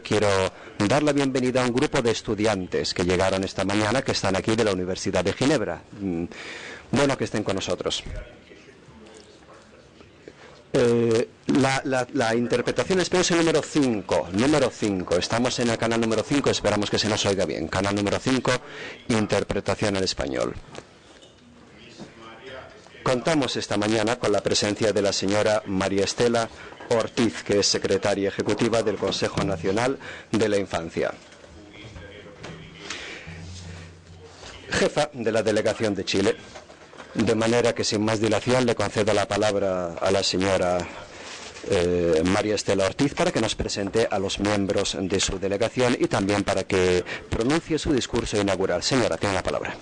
Quiero dar la bienvenida a un grupo de estudiantes que llegaron esta mañana, que están aquí de la Universidad de Ginebra. Bueno que estén con nosotros. La interpretación, espero, es el número 5. Número 5. Estamos en el canal número 5. Esperamos que se nos oiga bien. Canal número 5, interpretación al español. Contamos esta mañana con la presencia de la señora María Estela Ortiz, que es secretaria ejecutiva del Consejo Nacional de la Infancia, jefa de la delegación de Chile. De manera que, sin más dilación, le concedo la palabra a la señora María Estela Ortiz para que nos presente a los miembros de su delegación y también para que pronuncie su discurso inaugural. Señora, tiene la palabra.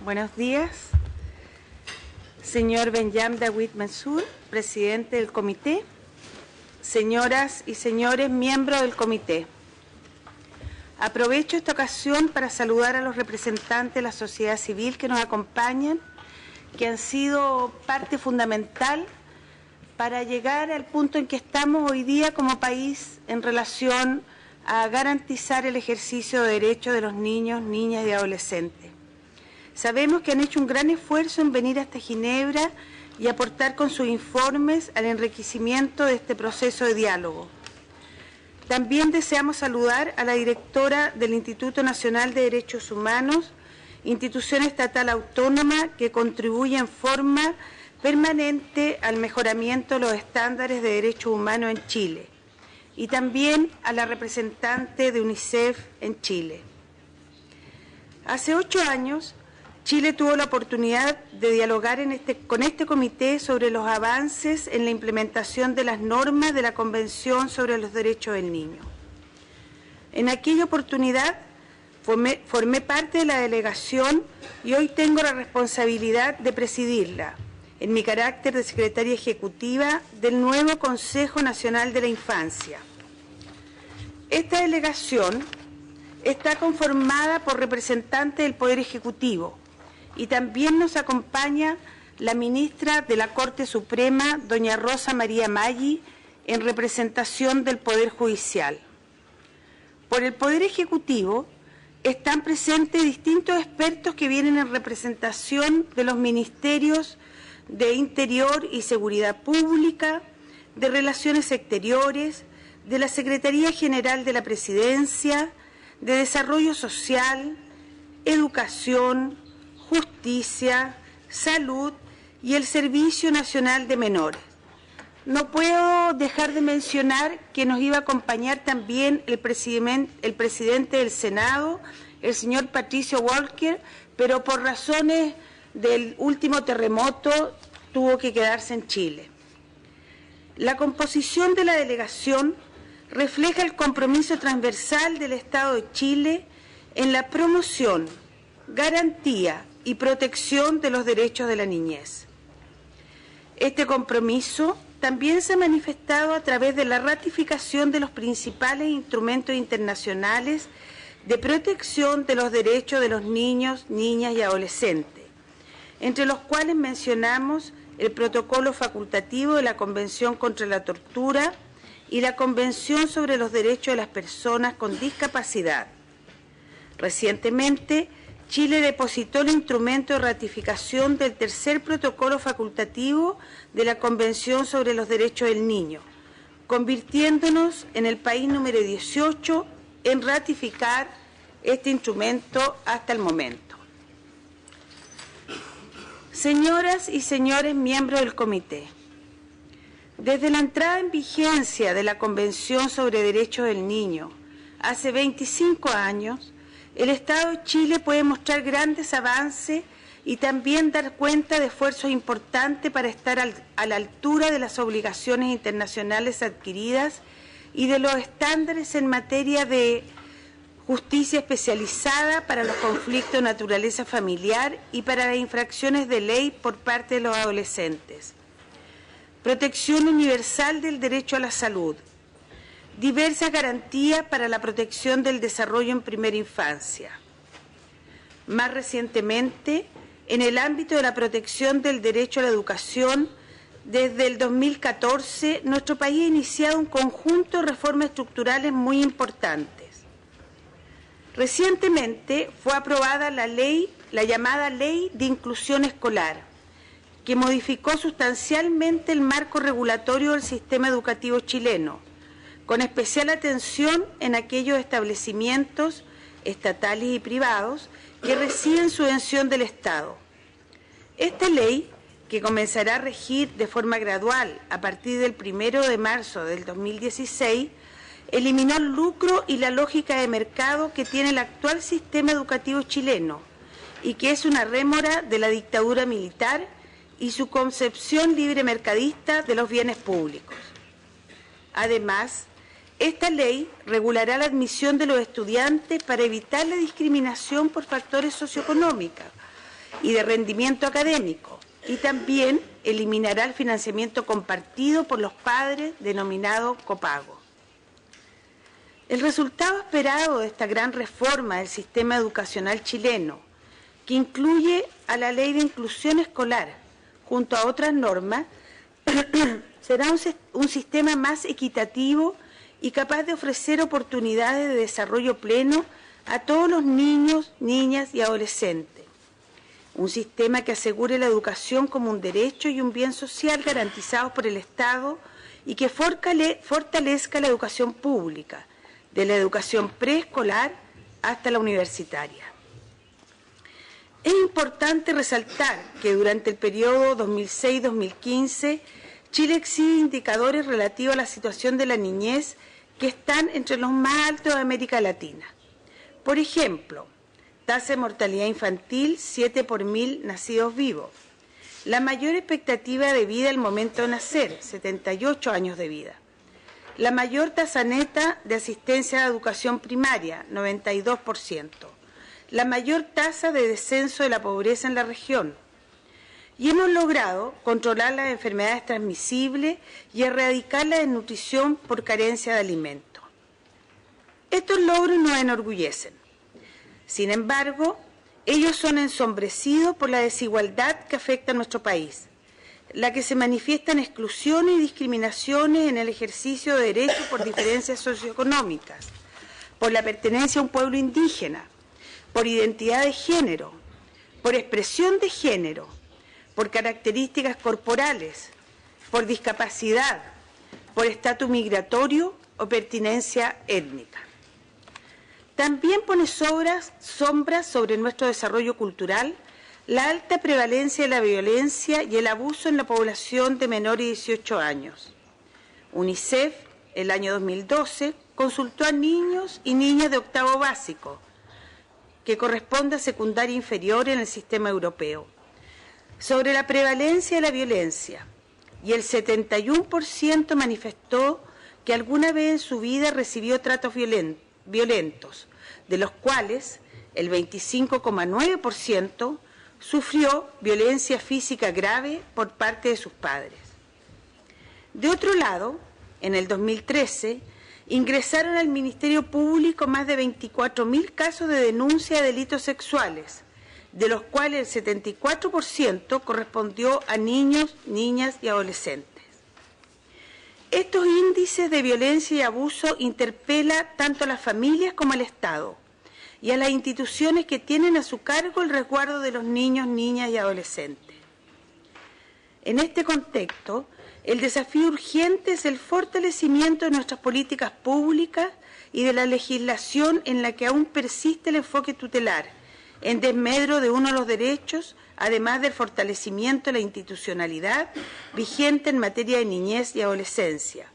Buenos días. Señor Benjam Dawit Mansour, presidente del comité, señoras y señores miembros del comité. Aprovecho esta ocasión para saludar a los representantes de la sociedad civil que nos acompañan, que han sido parte fundamental para llegar al punto en que estamos hoy día como país en relación a garantizar el ejercicio de derechos de los niños, niñas y adolescentes. Sabemos que han hecho un gran esfuerzo en venir hasta Ginebra y aportar con sus informes al enriquecimiento de este proceso de diálogo. También deseamos saludar a la directora del Instituto Nacional de Derechos Humanos, institución estatal autónoma que contribuye en forma permanente al mejoramiento de los estándares de derechos humanos en Chile, y también a la representante de UNICEF en Chile. Hace 8 años, Chile tuvo la oportunidad de dialogar con este comité sobre los avances en la implementación de las normas de la Convención sobre los Derechos del Niño. En aquella oportunidad formé parte de la delegación y hoy tengo la responsabilidad de presidirla, en mi carácter de secretaria ejecutiva del nuevo Consejo Nacional de la Infancia. Esta delegación está conformada por representantes del Poder Ejecutivo, y también nos acompaña la ministra de la Corte Suprema, doña Rosa María Maggi, en representación del Poder Judicial. Por el Poder Ejecutivo están presentes distintos expertos que vienen en representación de los ministerios de Interior y Seguridad Pública, de Relaciones Exteriores, de la Secretaría General de la Presidencia, de Desarrollo Social, Educación, Justicia, Salud y el Servicio Nacional de Menores. No puedo dejar de mencionar que nos iba a acompañar también el presidente del Senado, el señor Patricio Walker, pero por razones del último terremoto tuvo que quedarse en Chile. La composición de la delegación refleja el compromiso transversal del Estado de Chile en la promoción, garantía y protección de los derechos de la niñez. Este compromiso también se ha manifestado a través de la ratificación de los principales instrumentos internacionales de protección de los derechos de los niños, niñas y adolescentes, entre los cuales mencionamos el Protocolo Facultativo de la Convención contra la Tortura y la Convención sobre los Derechos de las Personas con Discapacidad. Recientemente, Chile depositó el instrumento de ratificación del tercer protocolo facultativo de la Convención sobre los Derechos del Niño, convirtiéndonos en el país número 18 en ratificar este instrumento hasta el momento. Señoras y señores miembros del comité, desde la entrada en vigencia de la Convención sobre Derechos del Niño hace 25 años, el Estado de Chile puede mostrar grandes avances y también dar cuenta de esfuerzos importantes para estar a la altura de las obligaciones internacionales adquiridas y de los estándares en materia de justicia especializada para los conflictos de naturaleza familiar y para las infracciones de ley por parte de los adolescentes. Protección universal del derecho a la salud. Diversas garantías para la protección del desarrollo en primera infancia. Más recientemente, en el ámbito de la protección del derecho a la educación, desde el 2014, nuestro país ha iniciado un conjunto de reformas estructurales muy importantes. Recientemente fue aprobada la llamada Ley de Inclusión Escolar, que modificó sustancialmente el marco regulatorio del sistema educativo chileno, con especial atención en aquellos establecimientos estatales y privados que reciben subvención del Estado. Esta ley, que comenzará a regir de forma gradual a partir del 1 de marzo del 2016, eliminó el lucro y la lógica de mercado que tiene el actual sistema educativo chileno y que es una rémora de la dictadura militar y su concepción libre mercadista de los bienes públicos. Además, esta ley regulará la admisión de los estudiantes para evitar la discriminación por factores socioeconómicos y de rendimiento académico, y también eliminará el financiamiento compartido por los padres, denominado copago. El resultado esperado de esta gran reforma del sistema educacional chileno, que incluye a la Ley de Inclusión Escolar junto a otras normas, será un sistema más equitativo y capaz de ofrecer oportunidades de desarrollo pleno a todos los niños, niñas y adolescentes. Un sistema que asegure la educación como un derecho y un bien social garantizados por el Estado y que fortalezca la educación pública, de la educación preescolar hasta la universitaria. Es importante resaltar que durante el periodo 2006-2015, Chile exhibe indicadores relativos a la situación de la niñez que están entre los más altos de América Latina. Por ejemplo, tasa de mortalidad infantil 7 por 1000 nacidos vivos. La mayor expectativa de vida al momento de nacer, 78 años de vida. La mayor tasa neta de asistencia a la educación primaria, 92%. La mayor tasa de descenso de la pobreza en la región. Y hemos logrado controlar las enfermedades transmisibles y erradicar la desnutrición por carencia de alimentos. Estos logros nos enorgullecen. Sin embargo, ellos son ensombrecidos por la desigualdad que afecta a nuestro país, la que se manifiesta en exclusiones y discriminaciones en el ejercicio de derechos por diferencias socioeconómicas, por la pertenencia a un pueblo indígena, por identidad de género, por expresión de género, por características corporales, por discapacidad, por estatus migratorio o pertinencia étnica. También pone sombras sobre nuestro desarrollo cultural la alta prevalencia de la violencia y el abuso en la población de menores de 18 años. UNICEF, el año 2012, consultó a niños y niñas de octavo básico, que corresponde a secundaria inferior en el sistema europeo, sobre la prevalencia de la violencia, y el 71% manifestó que alguna vez en su vida recibió tratos violentos, de los cuales el 25,9% sufrió violencia física grave por parte de sus padres. De otro lado, en el 2013, ingresaron al Ministerio Público más de 24.000 casos de denuncia de delitos sexuales, de los cuales el 74% correspondió a niños, niñas y adolescentes. Estos índices de violencia y abuso interpelan tanto a las familias como al Estado y a las instituciones que tienen a su cargo el resguardo de los niños, niñas y adolescentes. En este contexto, el desafío urgente es el fortalecimiento de nuestras políticas públicas y de la legislación en la que aún persiste el enfoque tutelar, en desmedro de uno de los derechos, además del fortalecimiento de la institucionalidad vigente en materia de niñez y adolescencia,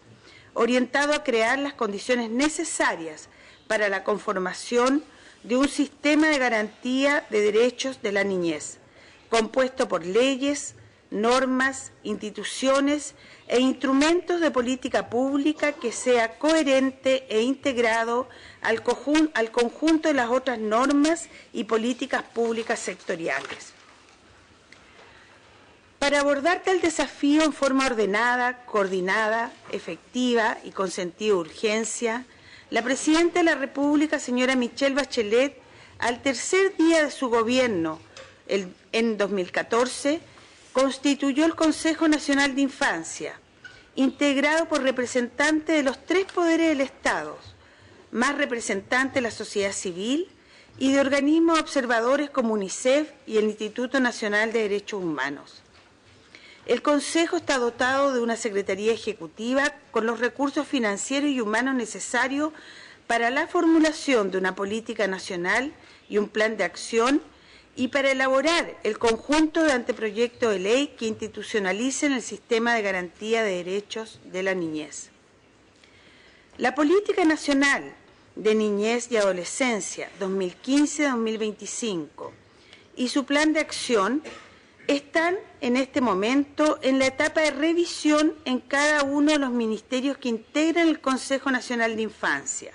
orientado a crear las condiciones necesarias para la conformación de un sistema de garantía de derechos de la niñez, compuesto por leyes, normas, instituciones e instrumentos de política pública que sea coherente e integrado al conjunto de las otras normas y políticas públicas sectoriales. Para abordar tal desafío en forma ordenada, coordinada, efectiva y con sentido de urgencia, la Presidenta de la República, señora Michelle Bachelet, al tercer día de su gobierno, en 2014, constituyó el Consejo Nacional de Infancia, integrado por representantes de los 3 poderes del Estado, más representantes de la sociedad civil y de organismos observadores como UNICEF y el Instituto Nacional de Derechos Humanos. El Consejo está dotado de una Secretaría Ejecutiva con los recursos financieros y humanos necesarios para la formulación de una política nacional y un plan de acción y para elaborar el conjunto de anteproyectos de ley que institucionalicen el sistema de garantía de derechos de la niñez. La Política Nacional de Niñez y Adolescencia 2015-2025 y su plan de acción están en este momento en la etapa de revisión en cada uno de los ministerios que integran el Consejo Nacional de Infancia.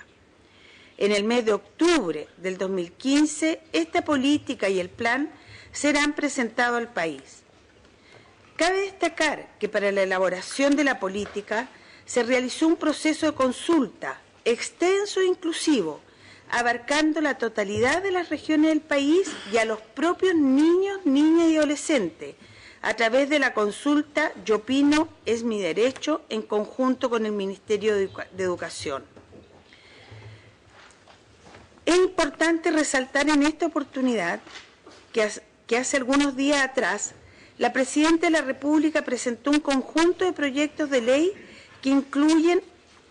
En el mes de octubre del 2015, esta política y el plan serán presentados al país. Cabe destacar que para la elaboración de la política se realizó un proceso de consulta extenso e inclusivo, abarcando la totalidad de las regiones del país y a los propios niños, niñas y adolescentes, a través de la consulta Yo Opino, es mi derecho, en conjunto con el Ministerio de Educación. Es importante resaltar en esta oportunidad que hace algunos días atrás la Presidenta de la República presentó un conjunto de proyectos de ley que incluyen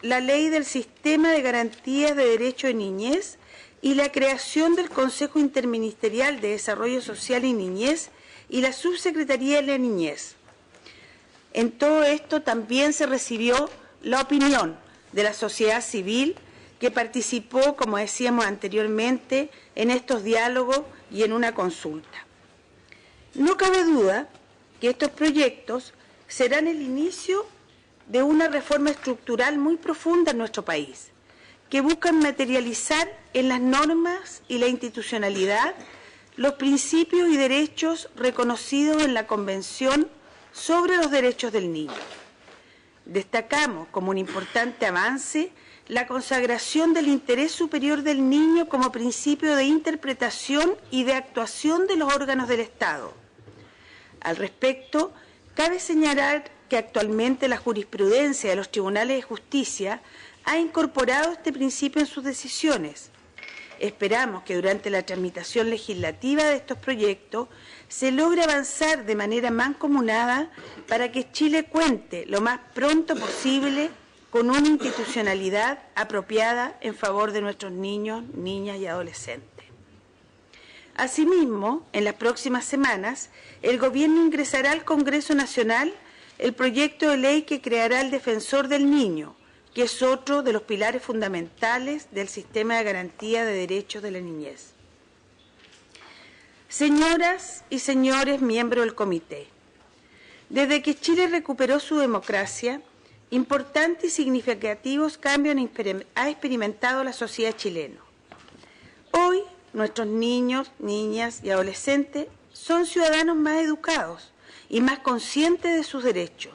la Ley del Sistema de Garantías de Derecho de Niñez y la creación del Consejo Interministerial de Desarrollo Social y Niñez y la Subsecretaría de la Niñez. En todo esto también se recibió la opinión de la sociedad civil que participó, como decíamos anteriormente, en estos diálogos y en una consulta. No cabe duda que estos proyectos serán el inicio de una reforma estructural muy profunda en nuestro país, que buscan materializar en las normas y la institucionalidad los principios y derechos reconocidos en la Convención sobre los Derechos del Niño. Destacamos como un importante avance la consagración del interés superior del niño como principio de interpretación y de actuación de los órganos del Estado. Al respecto, cabe señalar que actualmente la jurisprudencia de los tribunales de justicia ha incorporado este principio en sus decisiones. Esperamos que durante la tramitación legislativa de estos proyectos se logre avanzar de manera mancomunada para que Chile cuente lo más pronto posible con una institucionalidad apropiada en favor de nuestros niños, niñas y adolescentes. Asimismo, en las próximas semanas, el Gobierno ingresará al Congreso Nacional el proyecto de ley que creará el Defensor del Niño, que es otro de los pilares fundamentales del sistema de garantía de derechos de la niñez. Señoras y señores miembros del Comité, desde que Chile recuperó su democracia, importantes y significativos cambios ha experimentado la sociedad chilena. Hoy, nuestros niños, niñas y adolescentes son ciudadanos más educados y más conscientes de sus derechos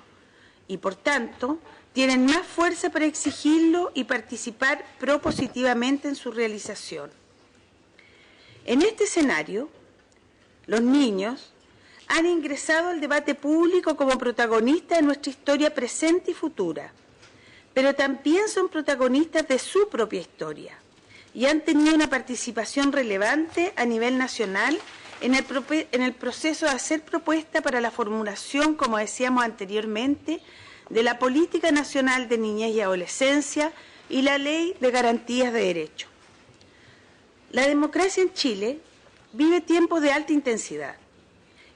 y, por tanto, tienen más fuerza para exigirlo y participar propositivamente en su realización. En este escenario, los niños han ingresado al debate público como protagonistas de nuestra historia presente y futura, pero también son protagonistas de su propia historia y han tenido una participación relevante a nivel nacional en el proceso de hacer propuestas para la formulación, como decíamos anteriormente, de la Política Nacional de Niñez y Adolescencia y la Ley de Garantías de Derechos. La democracia en Chile vive tiempos de alta intensidad.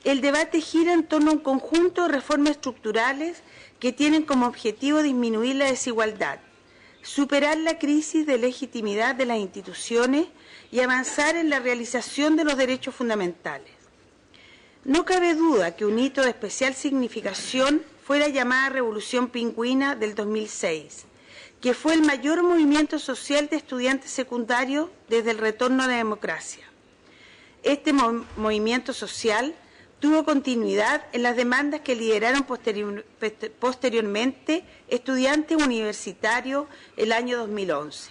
El debate gira en torno a un conjunto de reformas estructurales que tienen como objetivo disminuir la desigualdad, superar la crisis de legitimidad de las instituciones y avanzar en la realización de los derechos fundamentales. No cabe duda que un hito de especial significación fue la llamada Revolución Pingüina del 2006, que fue el mayor movimiento social de estudiantes secundarios desde el retorno a la democracia. Este movimiento social tuvo continuidad en las demandas que lideraron posteriormente estudiantes universitarios el año 2011.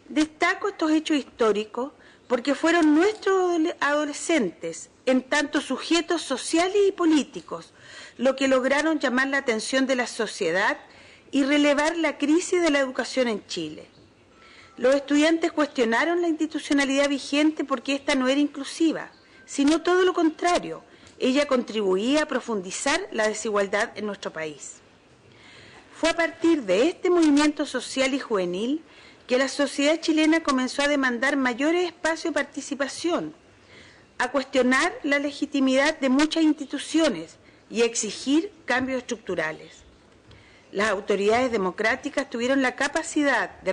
Destaco estos hechos históricos porque fueron nuestros adolescentes, en tanto sujetos sociales y políticos, lo que lograron llamar la atención de la sociedad y relevar la crisis de la educación en Chile. Los estudiantes cuestionaron la institucionalidad vigente porque ésta no era inclusiva, sino todo lo contrario, ella contribuía a profundizar la desigualdad en nuestro país. Fue a partir de este movimiento social y juvenil que la sociedad chilena comenzó a demandar mayores espacios de participación, a cuestionar la legitimidad de muchas instituciones y a exigir cambios estructurales. Las autoridades democráticas tuvieron la capacidad de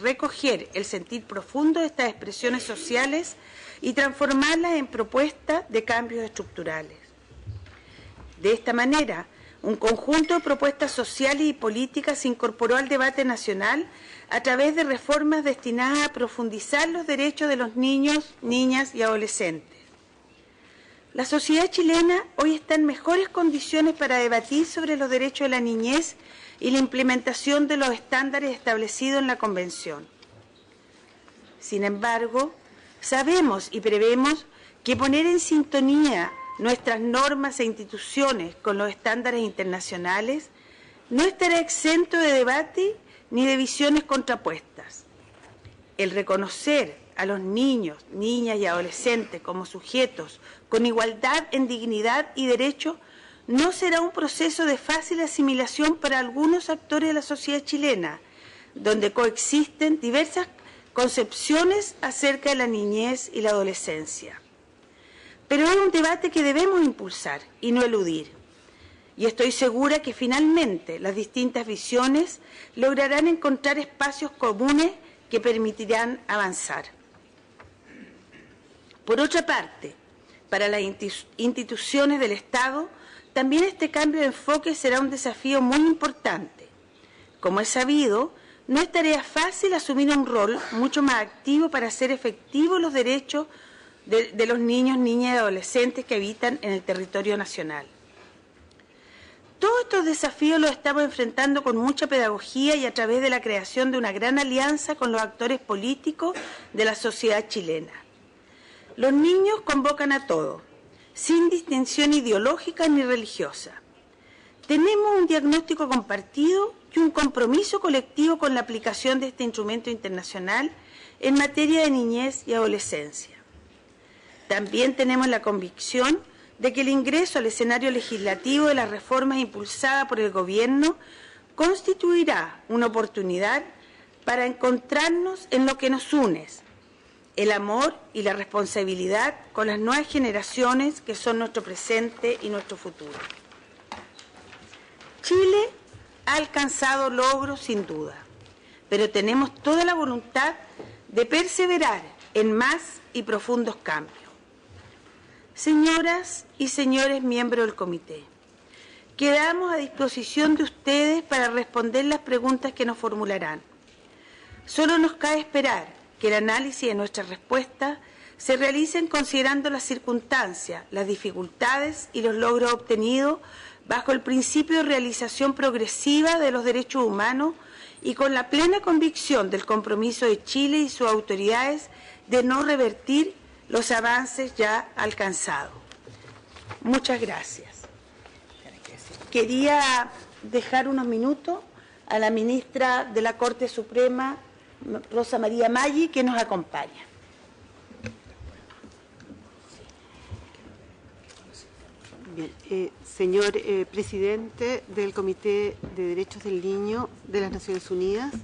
recoger el sentir profundo de estas expresiones sociales y transformarlas en propuestas de cambios estructurales. De esta manera, un conjunto de propuestas sociales y políticas se incorporó al debate nacional a través de reformas destinadas a profundizar los derechos de los niños, niñas y adolescentes. La sociedad chilena hoy está en mejores condiciones para debatir sobre los derechos de la niñez y la implementación de los estándares establecidos en la Convención. Sin embargo, sabemos y prevemos que poner en sintonía nuestras normas e instituciones con los estándares internacionales no estará exento de debate ni de visiones contrapuestas. El reconocer a los niños, niñas y adolescentes como sujetos con igualdad en dignidad y derecho no será un proceso de fácil asimilación para algunos actores de la sociedad chilena, donde coexisten diversas concepciones acerca de la niñez y la adolescencia. Pero es un debate que debemos impulsar y no eludir. Y estoy segura que finalmente las distintas visiones lograrán encontrar espacios comunes que permitirán avanzar. Por otra parte, para las instituciones del Estado, también este cambio de enfoque será un desafío muy importante. Como es sabido, no es tarea fácil asumir un rol mucho más activo para hacer efectivos los derechos de los niños, niñas y adolescentes que habitan en el territorio nacional. Todos estos desafíos los estamos enfrentando con mucha pedagogía y a través de la creación de una gran alianza con los actores políticos de la sociedad chilena. Los niños convocan a todos, sin distinción ideológica ni religiosa. Tenemos un diagnóstico compartido y un compromiso colectivo con la aplicación de este instrumento internacional en materia de niñez y adolescencia. También tenemos la convicción de que el ingreso al escenario legislativo de las reformas impulsadas por el Gobierno constituirá una oportunidad para encontrarnos en lo que nos une, el amor y la responsabilidad con las nuevas generaciones que son nuestro presente y nuestro futuro. Chile ha alcanzado logros sin duda, pero tenemos toda la voluntad de perseverar en más y profundos cambios. Señoras y señores miembros del comité, quedamos a disposición de ustedes para responder las preguntas que nos formularán. Solo nos cabe esperar que el análisis de nuestras respuestas se realicen considerando las circunstancias, las dificultades y los logros obtenidos bajo el principio de realización progresiva de los derechos humanos y con la plena convicción del compromiso de Chile y sus autoridades de no revertir los avances ya alcanzados. Muchas gracias. Quería dejar unos minutos a la ministra de la Corte Suprema, Rosa María Maggi, que nos acompaña. Bien, señor presidente del Comité de Derechos del Niño de las Naciones Unidas,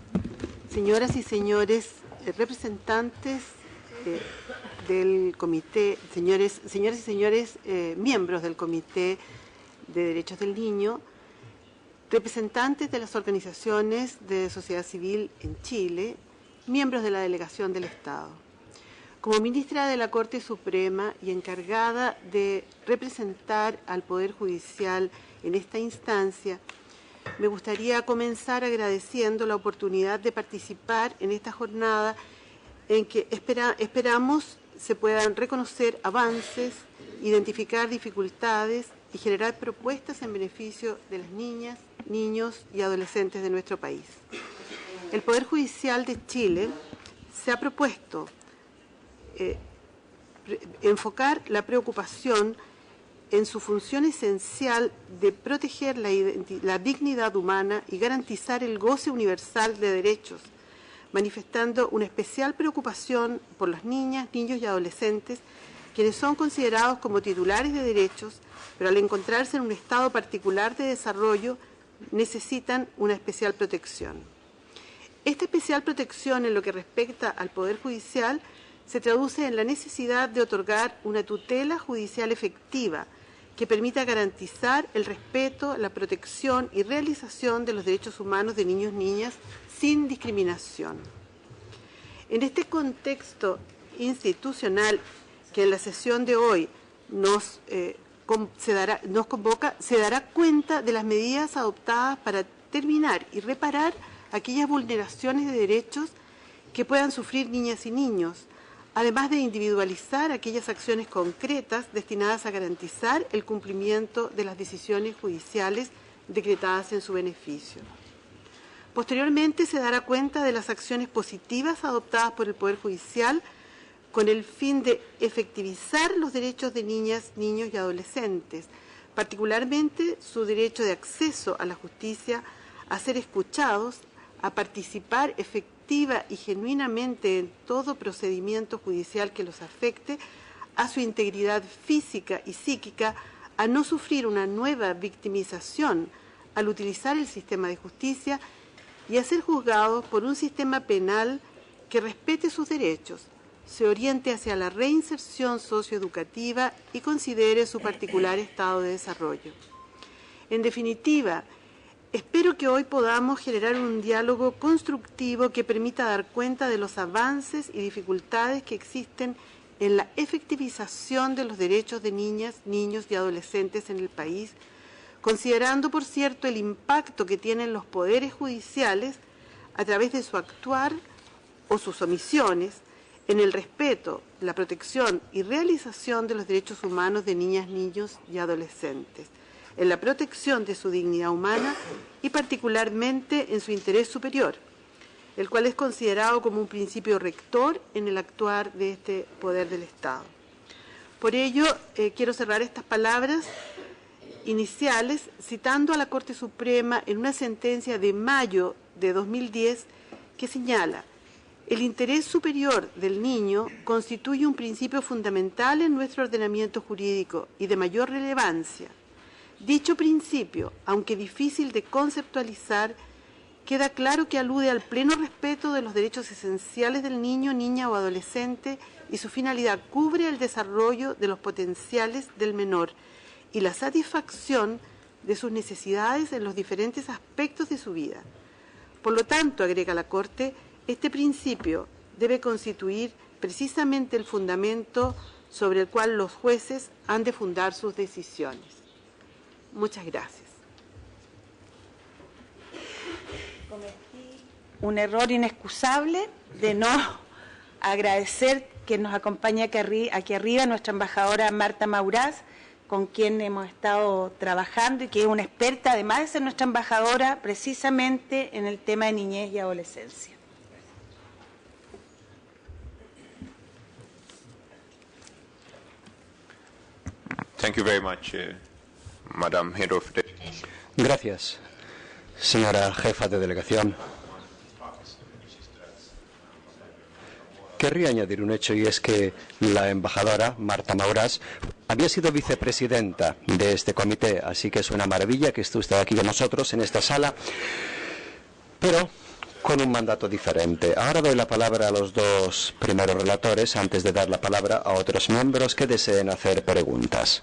señoras y señores representantes del comité, señoras y señores miembros del Comité de Derechos del Niño, representantes de las organizaciones de sociedad civil en Chile, miembros de la delegación del Estado. Como ministra de la Corte Suprema y encargada de representar al Poder Judicial en esta instancia, me gustaría comenzar agradeciendo la oportunidad de participar en esta jornada en que esperamos se puedan reconocer avances, identificar dificultades y generar propuestas en beneficio de las niñas, niños y adolescentes de nuestro país. El Poder Judicial de Chile se ha propuesto enfocar la preocupación en su función esencial de proteger la dignidad humana y garantizar el goce universal de derechos, manifestando una especial preocupación por las niñas, niños y adolescentes, quienes son considerados como titulares de derechos, pero al encontrarse en un estado particular de desarrollo, necesitan una especial protección. Esta especial protección en lo que respecta al Poder Judicial se traduce en la necesidad de otorgar una tutela judicial efectiva que permita garantizar el respeto, la protección y realización de los derechos humanos de niños y niñas sin discriminación. En este contexto institucional que en la sesión de hoy se dará cuenta de las medidas adoptadas para terminar y reparar aquellas vulneraciones de derechos que puedan sufrir niñas y niños, además de individualizar aquellas acciones concretas destinadas a garantizar el cumplimiento de las decisiones judiciales decretadas en su beneficio. Posteriormente se dará cuenta de las acciones positivas adoptadas por el Poder Judicial con el fin de efectivizar los derechos de niñas, niños y adolescentes, particularmente su derecho de acceso a la justicia, a ser escuchados, a participar efectivamente y genuinamente en todo procedimiento judicial que los afecte, a su integridad física y psíquica, a no sufrir una nueva victimización al utilizar el sistema de justicia y a ser juzgados por un sistema penal que respete sus derechos, se oriente hacia la reinserción socioeducativa y considere su particular estado de desarrollo. En definitiva, espero que hoy podamos generar un diálogo constructivo que permita dar cuenta de los avances y dificultades que existen en la efectivización de los derechos de niñas, niños y adolescentes en el país, considerando, por cierto, el impacto que tienen los poderes judiciales a través de su actuar o sus omisiones en el respeto, la protección y realización de los derechos humanos de niñas, niños y adolescentes, en la protección de su dignidad humana y particularmente en su interés superior, el cual es considerado como un principio rector en el actuar de este poder del Estado. Por ello, quiero cerrar estas palabras iniciales citando a la Corte Suprema en una sentencia de mayo de 2010 que señala: el interés superior del niño constituye un principio fundamental en nuestro ordenamiento jurídico y de mayor relevancia. Dicho principio, aunque difícil de conceptualizar, queda claro que alude al pleno respeto de los derechos esenciales del niño, niña o adolescente y su finalidad cubre el desarrollo de los potenciales del menor y la satisfacción de sus necesidades en los diferentes aspectos de su vida. Por lo tanto, agrega la Corte, este principio debe constituir precisamente el fundamento sobre el cual los jueces han de fundar sus decisiones. Muchas gracias. Cometí un error inexcusable de no agradecer que nos acompaña aquí arriba nuestra embajadora Marta Maurás, con quien hemos estado trabajando y que es una experta, además de ser nuestra embajadora, precisamente en el tema de niñez y adolescencia. Thank you very much, Madam Head of the... Gracias, señora jefa de delegación. Querría añadir un hecho, y es que la embajadora Marta Maurás había sido vicepresidenta de este comité, así que es una maravilla que esté usted aquí con nosotros en esta sala, pero con un mandato diferente. Ahora doy la palabra a los dos primeros relatores antes de dar la palabra a otros miembros que deseen hacer preguntas.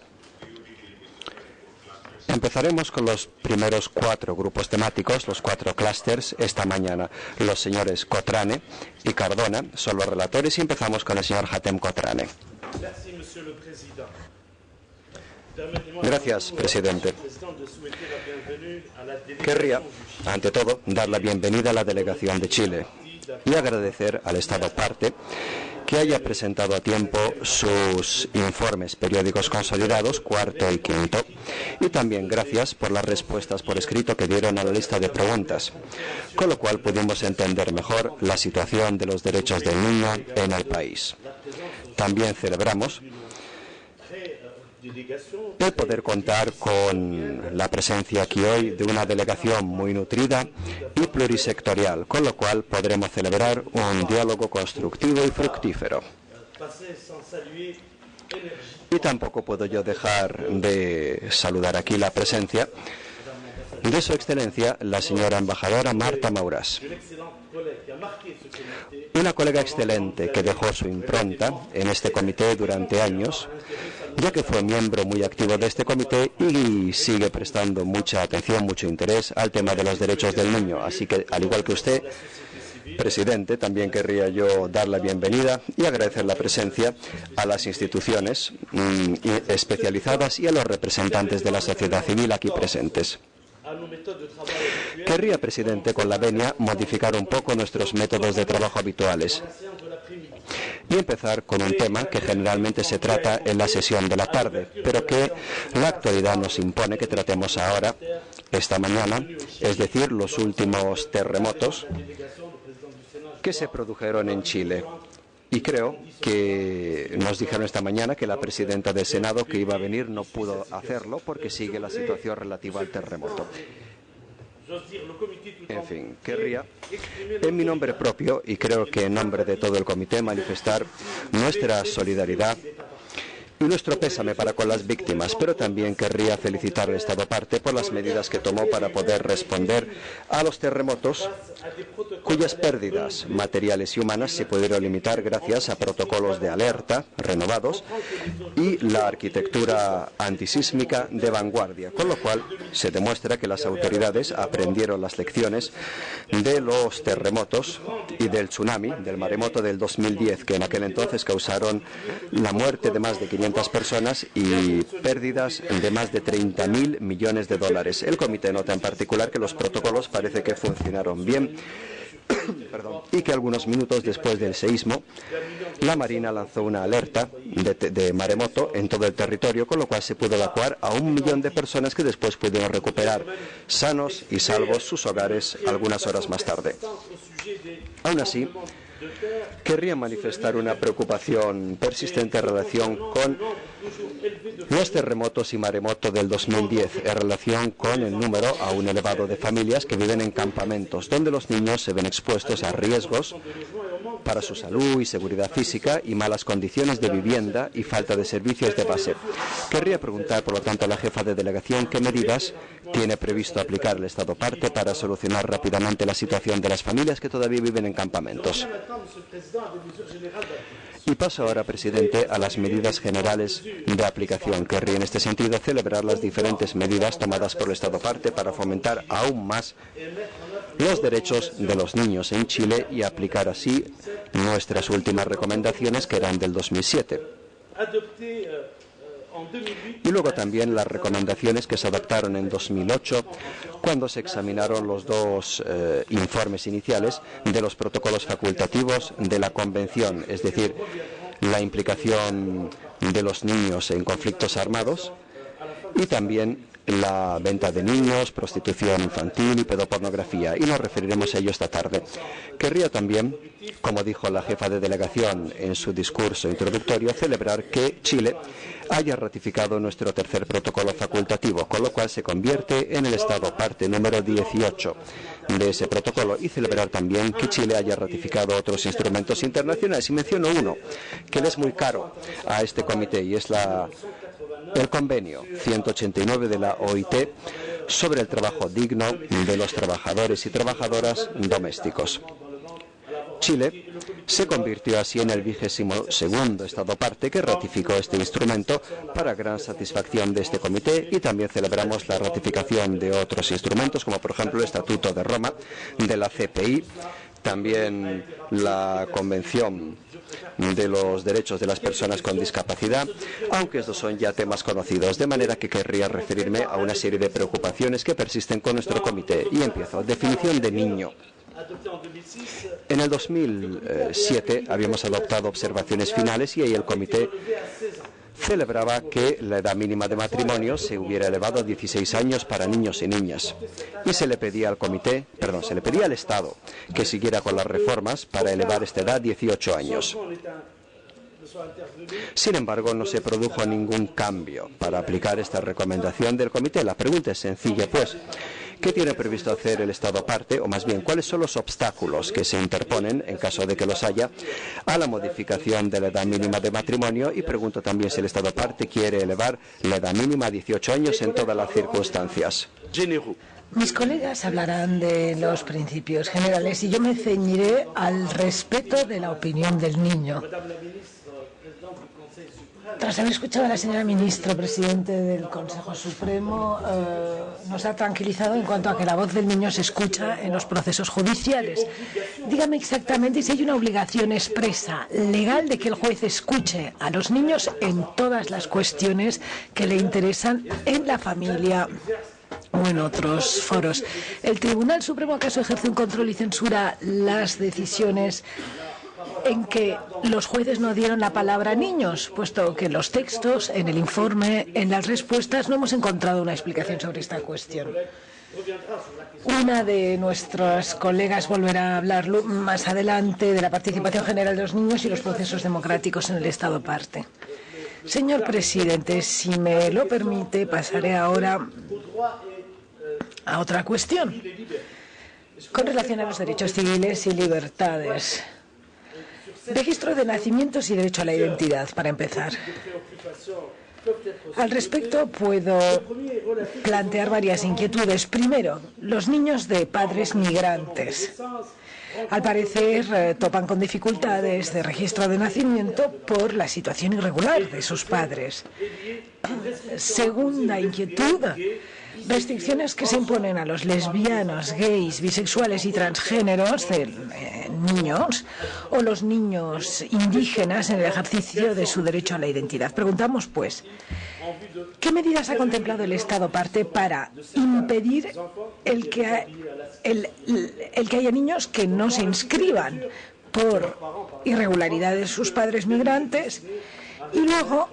Empezaremos con los primeros 4 grupos temáticos, los 4 clústeres esta mañana. Los señores Cotrane y Cardona son los relatores y empezamos con el señor Hatem Cotrane. Gracias, presidente. Querría, ante todo, dar la bienvenida a la delegación de Chile y agradecer al Estado parte que haya presentado a tiempo sus informes periódicos consolidados, 4º y 5º, y también gracias por las respuestas por escrito que dieron a la lista de preguntas, con lo cual pudimos entender mejor la situación de los derechos del niño en el país. también celebramos el poder contar con la presencia aquí hoy de una delegación muy nutrida y plurisectorial, con lo cual podremos celebrar un diálogo constructivo y fructífero. Y tampoco puedo yo dejar de saludar aquí la presencia de Su Excelencia, la señora embajadora Marta Maurás, una colega excelente que dejó su impronta en este comité durante años, ya que fue miembro muy activo de este comité y sigue prestando mucha atención, mucho interés al tema de los derechos del niño. Así que, al igual que usted, presidente, también querría yo dar la bienvenida y agradecer la presencia a las instituciones especializadas y a los representantes de la sociedad civil aquí presentes. Querría, presidente, con la venia, modificar un poco nuestros métodos de trabajo habituales y empezar con un tema que generalmente se trata en la sesión de la tarde, pero que la actualidad nos impone que tratemos ahora, esta mañana, es decir, los últimos terremotos que se produjeron en Chile. Y creo que nos dijeron esta mañana que la presidenta del Senado que iba a venir no pudo hacerlo porque sigue la situación relativa al terremoto. En fin, querría, en mi nombre propio y creo que en nombre de todo el comité, manifestar nuestra solidaridad y nuestro pésame para con las víctimas, pero también querría felicitar al Estado parte por las medidas que tomó para poder responder a los terremotos cuyas pérdidas materiales y humanas se pudieron limitar gracias a protocolos de alerta renovados y la arquitectura antisísmica de vanguardia, con lo cual se demuestra que las autoridades aprendieron las lecciones de los terremotos y del tsunami, del maremoto del 2010, que en aquel entonces causaron la muerte de más de 500 personas y pérdidas de más de 30.000 millones de dólares. El comité nota en particular que los protocolos parece que funcionaron bien y que algunos minutos después del seísmo la Marina lanzó una alerta de maremoto en todo el territorio, con lo cual se pudo evacuar a 1 millón de personas que después pudieron recuperar sanos y salvos sus hogares algunas horas más tarde. Aún así, querría manifestar una preocupación persistente en relación con los terremotos y maremoto del 2010, en relación con el número aún elevado de familias que viven en campamentos, donde los niños se ven expuestos a riesgos para su salud y seguridad física y malas condiciones de vivienda y falta de servicios de base. Querría preguntar, por lo tanto, a la jefa de delegación qué medidas tiene previsto aplicar el Estado parte para solucionar rápidamente la situación de las familias que todavía viven en campamentos. Y paso ahora, presidente, a las medidas generales de aplicación. Querría en este sentido celebrar las diferentes medidas tomadas por el Estado parte para fomentar aún más los derechos de los niños en Chile y aplicar así nuestras últimas recomendaciones, que eran del 2007. Y luego también las recomendaciones que se adoptaron en 2008, cuando se examinaron los dos informes iniciales de los protocolos facultativos de la Convención, es decir, la implicación de los niños en conflictos armados y también la venta de niños, prostitución infantil y pedopornografía, y nos referiremos a ello esta tarde. Querría también, como dijo la jefa de delegación en su discurso introductorio, celebrar que Chile haya ratificado nuestro tercer protocolo facultativo, con lo cual se convierte en el Estado parte número 18 de ese protocolo, y celebrar también que Chile haya ratificado otros instrumentos internacionales. Y menciono uno que le es muy caro a este comité, y es el convenio 189 de la OIT sobre el trabajo digno de los trabajadores y trabajadoras domésticos. Chile se convirtió así en el 22º Estado parte que ratificó este instrumento, para gran satisfacción de este comité, y también celebramos la ratificación de otros instrumentos, como por ejemplo el Estatuto de Roma de la CPI, también la Convención de los Derechos de las Personas con Discapacidad, aunque estos son ya temas conocidos, de manera que querría referirme a una serie de preocupaciones que persisten con nuestro comité. Y empiezo. Definición de niño. En el 2007 habíamos adoptado observaciones finales y ahí el comité celebraba que la edad mínima de matrimonio se hubiera elevado a 16 años para niños y niñas, y se le pedía al Estado que siguiera con las reformas para elevar esta edad a 18 años. Sin embargo, no se produjo ningún cambio para aplicar esta recomendación del comité. La pregunta es sencilla, pues, ¿qué tiene previsto hacer el Estado parte, o más bien, cuáles son los obstáculos que se interponen, en caso de que los haya, a la modificación de la edad mínima de matrimonio? Y pregunto también si el Estado parte quiere elevar la edad mínima a 18 años en todas las circunstancias. Mis colegas hablarán de los principios generales y yo me ceñiré al respeto de la opinión del niño. Tras haber escuchado a la señora ministra, presidente del Consejo Supremo, nos ha tranquilizado en cuanto a que la voz del niño se escucha en los procesos judiciales. Dígame exactamente si hay una obligación expresa, legal, de que el juez escuche a los niños en todas las cuestiones que le interesan en la familia o en otros foros. ¿El Tribunal Supremo acaso ejerce un control y censura las decisiones en que los jueces no dieron la palabra a niños, puesto que en los textos, en el informe, en las respuestas, no hemos encontrado una explicación sobre esta cuestión? Una de nuestras colegas volverá a hablar más adelante de la participación general de los niños y los procesos democráticos en el Estado parte. Señor presidente, si me lo permite, pasaré ahora a otra cuestión con relación a los derechos civiles y libertades. Registro de nacimientos y derecho a la identidad, para empezar. Al respecto, puedo plantear varias inquietudes. Primero, los niños de padres migrantes. Al parecer, topan con dificultades de registro de nacimiento por la situación irregular de sus padres. Segunda inquietud, restricciones que se imponen a los lesbianos, gays, bisexuales y transgéneros de niños o los niños indígenas en el ejercicio de su derecho a la identidad. Preguntamos, pues, ¿qué medidas ha contemplado el Estado parte para impedir el que haya niños que no se inscriban por irregularidades de sus padres migrantes? Y luego,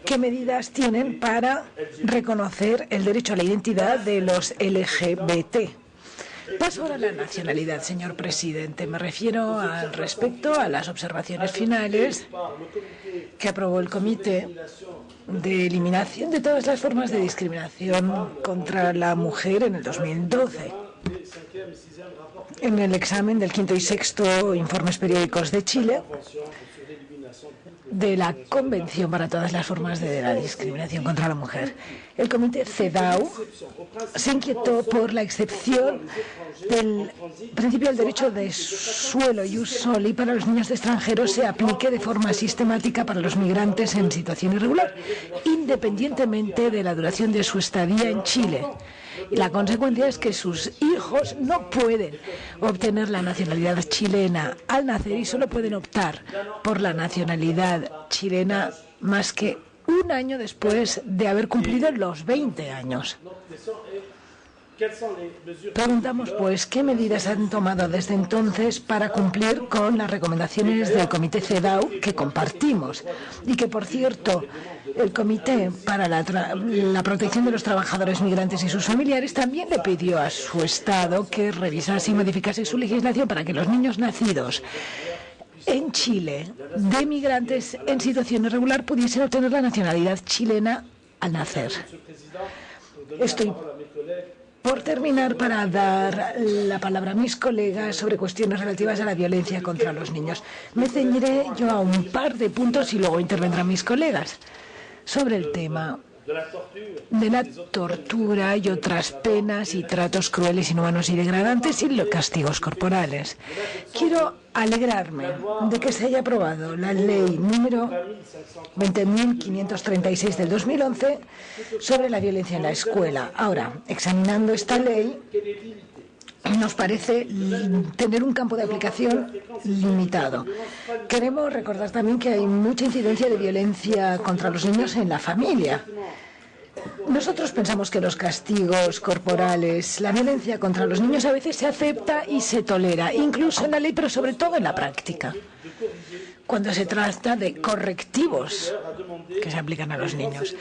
¿qué medidas tienen para reconocer el derecho a la identidad de los LGBT? Paso ahora a la nacionalidad, señor presidente. Me refiero al respecto a las observaciones finales que aprobó el Comité de Eliminación de todas las formas de discriminación contra la mujer en el 2012. En el examen del quinto y sexto informes periódicos de Chile, de la Convención para todas las formas de la discriminación contra la mujer. El comité CEDAW se inquietó por la excepción del principio del derecho de suelo ius soli para los niños de extranjeros se aplique de forma sistemática para los migrantes en situación irregular, independientemente de la duración de su estadía en Chile. Y la consecuencia es que sus hijos no pueden obtener la nacionalidad chilena al nacer y solo pueden optar por la nacionalidad chilena más que un año después de haber cumplido los 20 años. Preguntamos, pues, ¿qué medidas han tomado desde entonces para cumplir con las recomendaciones del Comité CEDAW que compartimos? Y que, por cierto, el Comité para la Protección de los Trabajadores Migrantes y sus familiares también le pidió a su Estado que revisase y modificase su legislación para que los niños nacidos en Chile de migrantes en situación irregular pudiesen obtener la nacionalidad chilena al nacer. Estoy por terminar para dar la palabra a mis colegas sobre cuestiones relativas a la violencia contra los niños. Me ceñiré yo a un par de puntos y luego intervendrán mis colegas sobre el tema de la tortura y otras penas y tratos crueles, inhumanos y degradantes y los castigos corporales. Quiero alegrarme de que se haya aprobado la ley número 20.536 del 2011 sobre la violencia en la escuela. Ahora, examinando esta ley, nos parece tener un campo de aplicación limitado. Queremos recordar también que hay mucha incidencia de violencia contra los niños en la familia. Nosotros pensamos que los castigos corporales, la violencia contra los niños a veces se acepta y se tolera, incluso en la ley, pero sobre todo en la práctica, cuando se trata de correctivos que se aplican a los niños.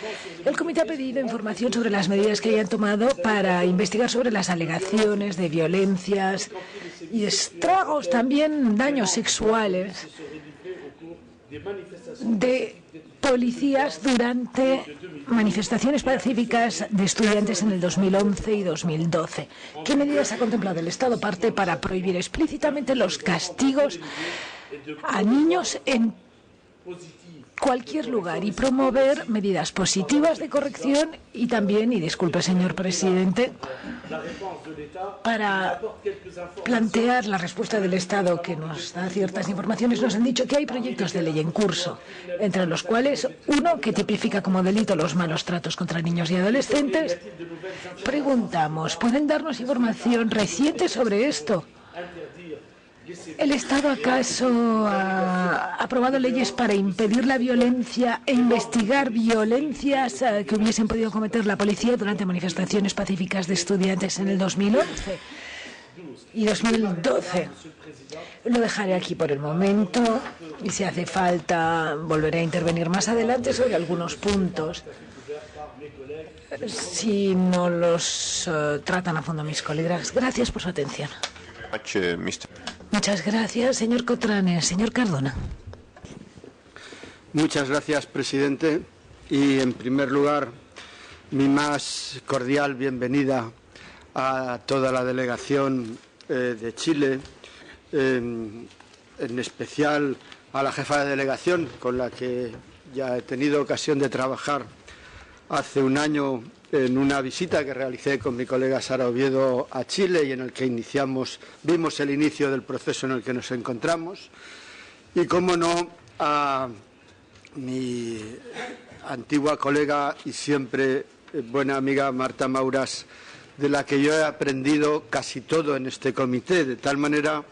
El comité ha pedido información sobre las medidas que hayan tomado para investigar sobre las alegaciones de violencias y estragos, también daños sexuales, de policías durante manifestaciones pacíficas de estudiantes en el 2011 y 2012. ¿Qué medidas ha contemplado el Estado parte para prohibir explícitamente los castigos a niños en cualquier lugar y promover medidas positivas de corrección y también, y disculpe señor presidente, para plantear la respuesta del Estado que nos da ciertas informaciones? Nos han dicho que hay proyectos de ley en curso, entre los cuales uno que tipifica como delito los malos tratos contra niños y adolescentes. Preguntamos, ¿pueden darnos información reciente sobre esto? ¿El Estado acaso ha aprobado leyes para impedir la violencia e investigar violencias que hubiesen podido cometer la policía durante manifestaciones pacíficas de estudiantes en el 2011 y 2012? Lo dejaré aquí por el momento y si hace falta volveré a intervenir más adelante sobre algunos puntos si no los tratan a fondo mis colegas. Gracias por su atención. Muchas gracias, señor Cotranes. Señor Cardona. Muchas gracias, presidente. Y, en primer lugar, mi más cordial bienvenida a toda la delegación de Chile, en especial a la jefa de delegación, con la que ya he tenido ocasión de trabajar hace un año en una visita que realicé con mi colega Sara Oviedo a Chile y en el que vimos el inicio del proceso en el que nos encontramos. Y, cómo no, a mi antigua colega y siempre buena amiga Marta Maurás, de la que yo he aprendido casi todo en este comité, de tal manera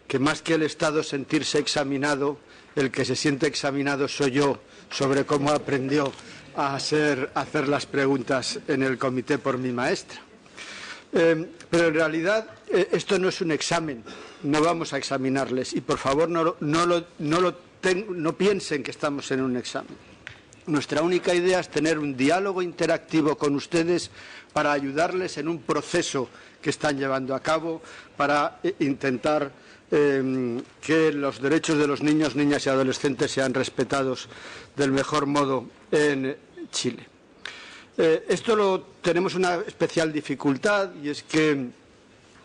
que más que el Estado sentirse examinado, el que se siente examinado soy yo sobre cómo aprendió a hacer las preguntas en el comité por mi maestra. Pero en realidad esto no es un examen, no vamos a examinarles y por favor no piensen que estamos en un examen. Nuestra única idea es tener un diálogo interactivo con ustedes para ayudarles en un proceso que están llevando a cabo para intentar que los derechos de los niños, niñas y adolescentes sean respetados del mejor modo en Chile. Tenemos una especial dificultad y es que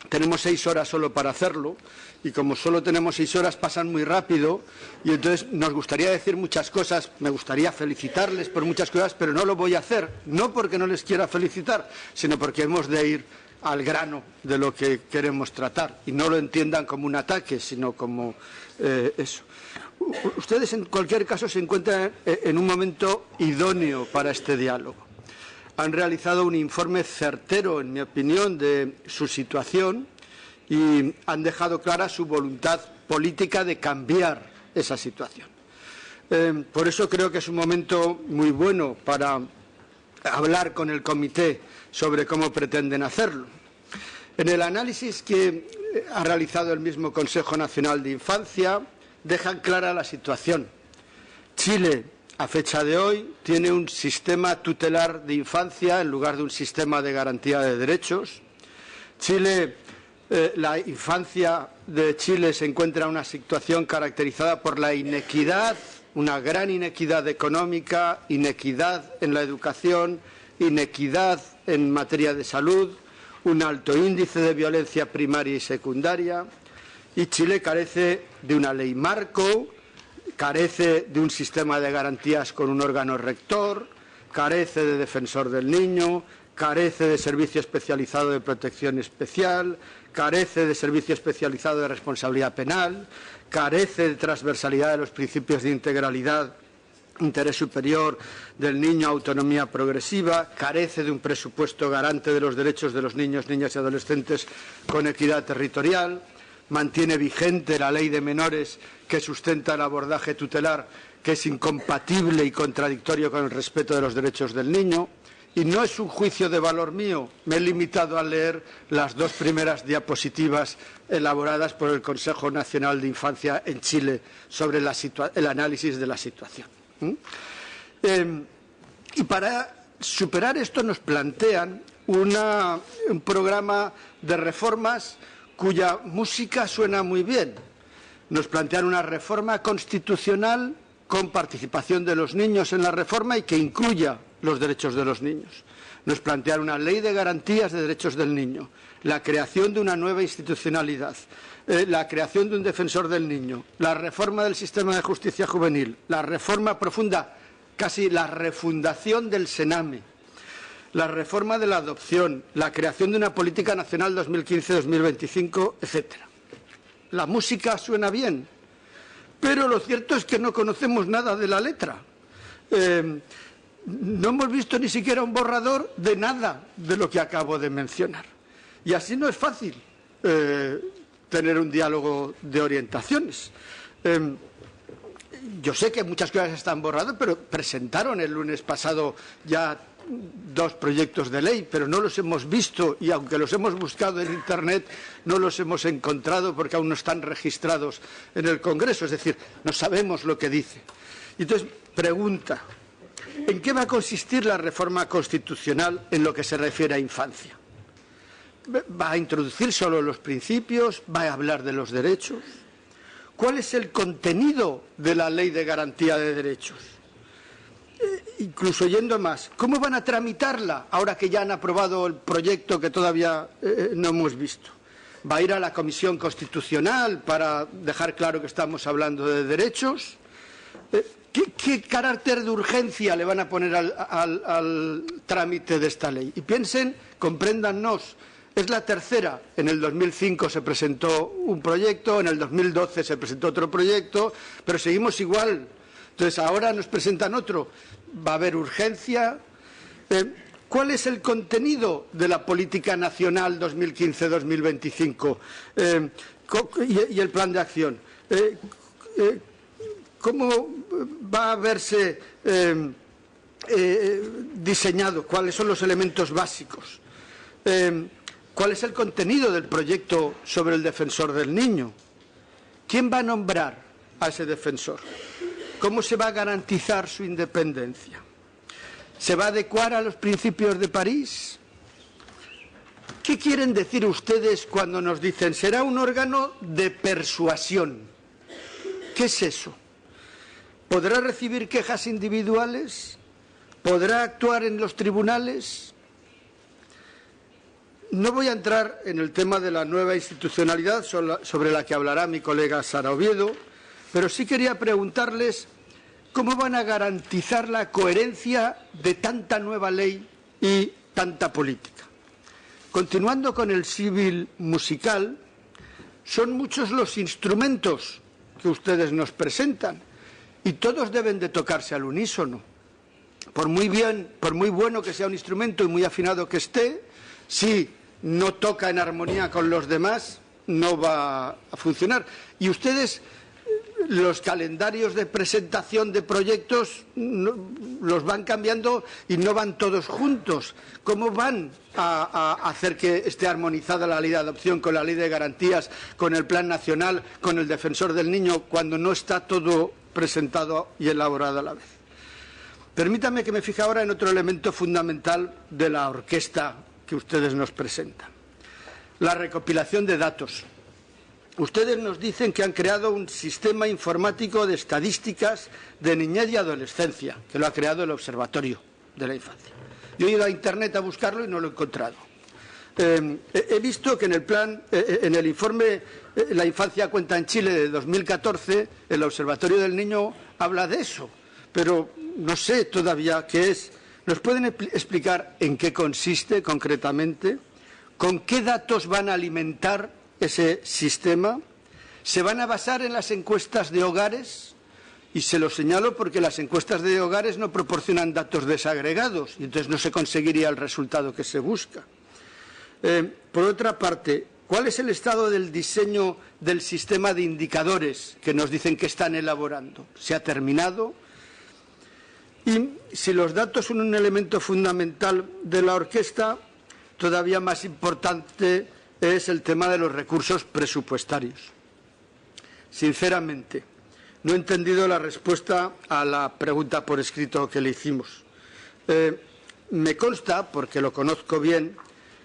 tenemos 6 horas solo para hacerlo y como solo tenemos 6 horas pasan muy rápido y entonces nos gustaría decir muchas cosas, me gustaría felicitarles por muchas cosas, pero no lo voy a hacer, no porque no les quiera felicitar, sino porque hemos de ir al grano de lo que queremos tratar y no lo entiendan como un ataque, sino como eso. Ustedes, en cualquier caso, se encuentran en un momento idóneo para este diálogo. Han realizado un informe certero, en mi opinión, de su situación y han dejado clara su voluntad política de cambiar esa situación. Por eso creo que es un momento muy bueno para hablar con el comité sobre cómo pretenden hacerlo. En el análisis que ha realizado el mismo Consejo Nacional de Infancia, dejan clara la situación. Chile, a fecha de hoy, tiene un sistema tutelar de infancia en lugar de un sistema de garantía de derechos. Chile, la infancia de Chile se encuentra en una situación caracterizada por la inequidad, una gran inequidad económica, inequidad en la educación, inequidad en materia de salud, un alto índice de violencia primaria y secundaria, y Chile carece de una ley marco, carece de un sistema de garantías con un órgano rector, carece de defensor del niño, carece de servicio especializado de protección especial, carece de servicio especializado de responsabilidad penal, carece de transversalidad de los principios de integralidad, interés superior del niño, autonomía progresiva, carece de un presupuesto garante de los derechos de los niños, niñas y adolescentes con equidad territorial, mantiene vigente la ley de menores que sustenta el abordaje tutelar, que es incompatible y contradictorio con el respeto de los derechos del niño. Y no es un juicio de valor mío, me he limitado a leer las 2 primeras diapositivas elaboradas por el Consejo Nacional de Infancia en Chile sobre el análisis de la situación. Y para superar esto nos plantean un programa de reformas cuya música suena muy bien. Nos plantean una reforma constitucional con participación de los niños en la reforma y que incluya los derechos de los niños. Nos plantear una ley de garantías de derechos del niño, la creación de una nueva institucionalidad, la creación de un defensor del niño, la reforma del sistema de justicia juvenil, la reforma profunda, casi la refundación del Sename, la reforma de la adopción, la creación de una política nacional 2015-2025, etc. La música suena bien, pero lo cierto es que no conocemos nada de la letra. No hemos visto ni siquiera un borrador de nada de lo que acabo de mencionar. Y así no es fácil tener un diálogo de orientaciones. Yo sé que muchas cosas están borradas, pero presentaron el lunes pasado ya 2 proyectos de ley, pero no los hemos visto y aunque los hemos buscado en Internet no los hemos encontrado porque aún no están registrados en el Congreso, es decir, no sabemos lo que dice. Entonces, pregunta, ¿en qué va a consistir la reforma constitucional en lo que se refiere a infancia? ¿Va a introducir solo los principios? ¿Va a hablar de los derechos? ¿Cuál es el contenido de la Ley de Garantía de Derechos? Incluso yendo más, ¿cómo van a tramitarla ahora que ya han aprobado el proyecto que todavía no hemos visto? ¿Va a ir a la Comisión Constitucional para dejar claro que estamos hablando de derechos? ¿Qué carácter de urgencia le van a poner al trámite de esta ley? Y piensen, compréndannos, es la tercera. En el 2005 se presentó un proyecto, en el 2012 se presentó otro proyecto, pero seguimos igual. Entonces ahora nos presentan otro. ¿Va a haber urgencia? ¿Cuál es el contenido de la política nacional 2015-2025 y el plan de acción? ¿Cómo va a verse diseñado? ¿Cuáles son los elementos básicos? ¿Cuál es el contenido del proyecto sobre el defensor del niño? ¿Quién va a nombrar a ese defensor? ¿Cómo se va a garantizar su independencia? ¿Se va a adecuar a los principios de París? ¿Qué quieren decir ustedes cuando nos dicen será un órgano de persuasión? ¿Qué es eso? ¿Podrá recibir quejas individuales? ¿Podrá actuar en los tribunales? No voy a entrar en el tema de la nueva institucionalidad sobre la que hablará mi colega Sara Oviedo, pero sí quería preguntarles cómo van a garantizar la coherencia de tanta nueva ley y tanta política. Continuando con el símil musical, son muchos los instrumentos que ustedes nos presentan y todos deben de tocarse al unísono. Por muy bueno que sea un instrumento y muy afinado que esté, si no toca en armonía con los demás, no va a funcionar. Y ustedes, los calendarios de presentación de proyectos los van cambiando y no van todos juntos. ¿Cómo van a hacer que esté armonizada la ley de adopción con la ley de garantías, con el plan nacional, con el defensor del niño, cuando no está todo presentado y elaborado a la vez? Permítame que me fije ahora en otro elemento fundamental de la orquesta que ustedes nos presentan. La recopilación de datos. Ustedes nos dicen que han creado un sistema informático de estadísticas de niñez y adolescencia, que lo ha creado el Observatorio de la Infancia. Yo he ido a Internet a buscarlo y no lo he encontrado. He visto que en el informe La infancia cuenta en Chile de 2014, el Observatorio del Niño habla de eso, pero no sé todavía qué es. ¿Nos pueden explicar en qué consiste concretamente? ¿Con qué datos van a alimentar ese sistema? ¿Se van a basar en las encuestas de hogares? Y se lo señalo porque las encuestas de hogares no proporcionan datos desagregados y entonces no se conseguiría el resultado que se busca. Por otra parte, ¿cuál es el estado del diseño del sistema de indicadores que nos dicen que están elaborando? ¿Se ha terminado? Y si los datos son un elemento fundamental de la orquesta, todavía más importante es el tema de los recursos presupuestarios. Sinceramente, no he entendido la respuesta a la pregunta por escrito que le hicimos. Me consta, porque lo conozco bien,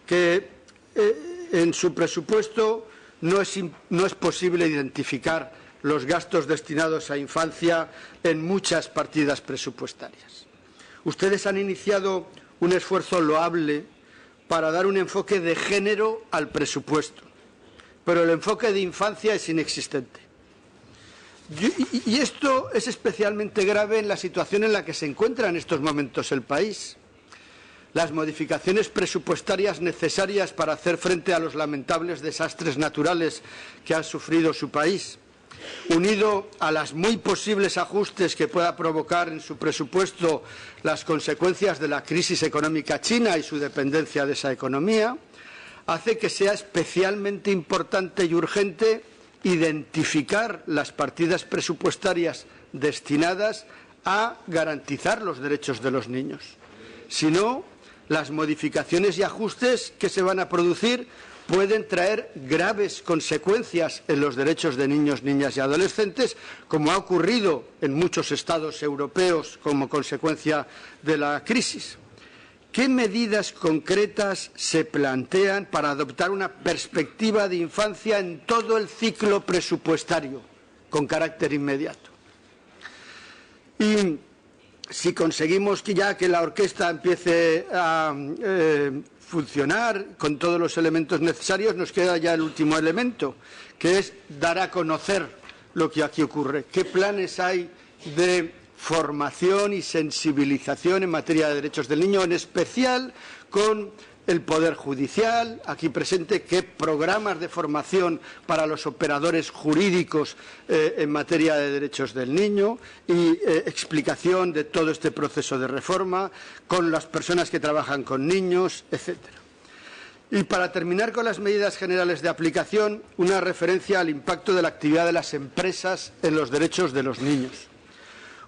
que en su presupuesto no es posible identificar los gastos destinados a infancia en muchas partidas presupuestarias. Ustedes han iniciado un esfuerzo loable para dar un enfoque de género al presupuesto, pero el enfoque de infancia es inexistente. Y esto es especialmente grave en la situación en la que se encuentra en estos momentos el país. Las modificaciones presupuestarias necesarias para hacer frente a los lamentables desastres naturales que ha sufrido su país, unido a los muy posibles ajustes que pueda provocar en su presupuesto las consecuencias de la crisis económica china y su dependencia de esa economía, hace que sea especialmente importante y urgente identificar las partidas presupuestarias destinadas a garantizar los derechos de los niños. Si no, las modificaciones y ajustes que se van a producir pueden traer graves consecuencias en los derechos de niños, niñas y adolescentes, como ha ocurrido en muchos estados europeos como consecuencia de la crisis. ¿Qué medidas concretas se plantean para adoptar una perspectiva de infancia en todo el ciclo presupuestario, con carácter inmediato? Y si conseguimos que la orquesta empiece a funcionar con todos los elementos necesarios, nos queda ya el último elemento, que es dar a conocer lo que aquí ocurre. ¿Qué planes hay de formación y sensibilización en materia de derechos del niño, en especial con el Poder Judicial, aquí presente, qué programas de formación para los operadores jurídicos en materia de derechos del niño y explicación de todo este proceso de reforma, con las personas que trabajan con niños, etcétera? Y para terminar con las medidas generales de aplicación, una referencia al impacto de la actividad de las empresas en los derechos de los niños.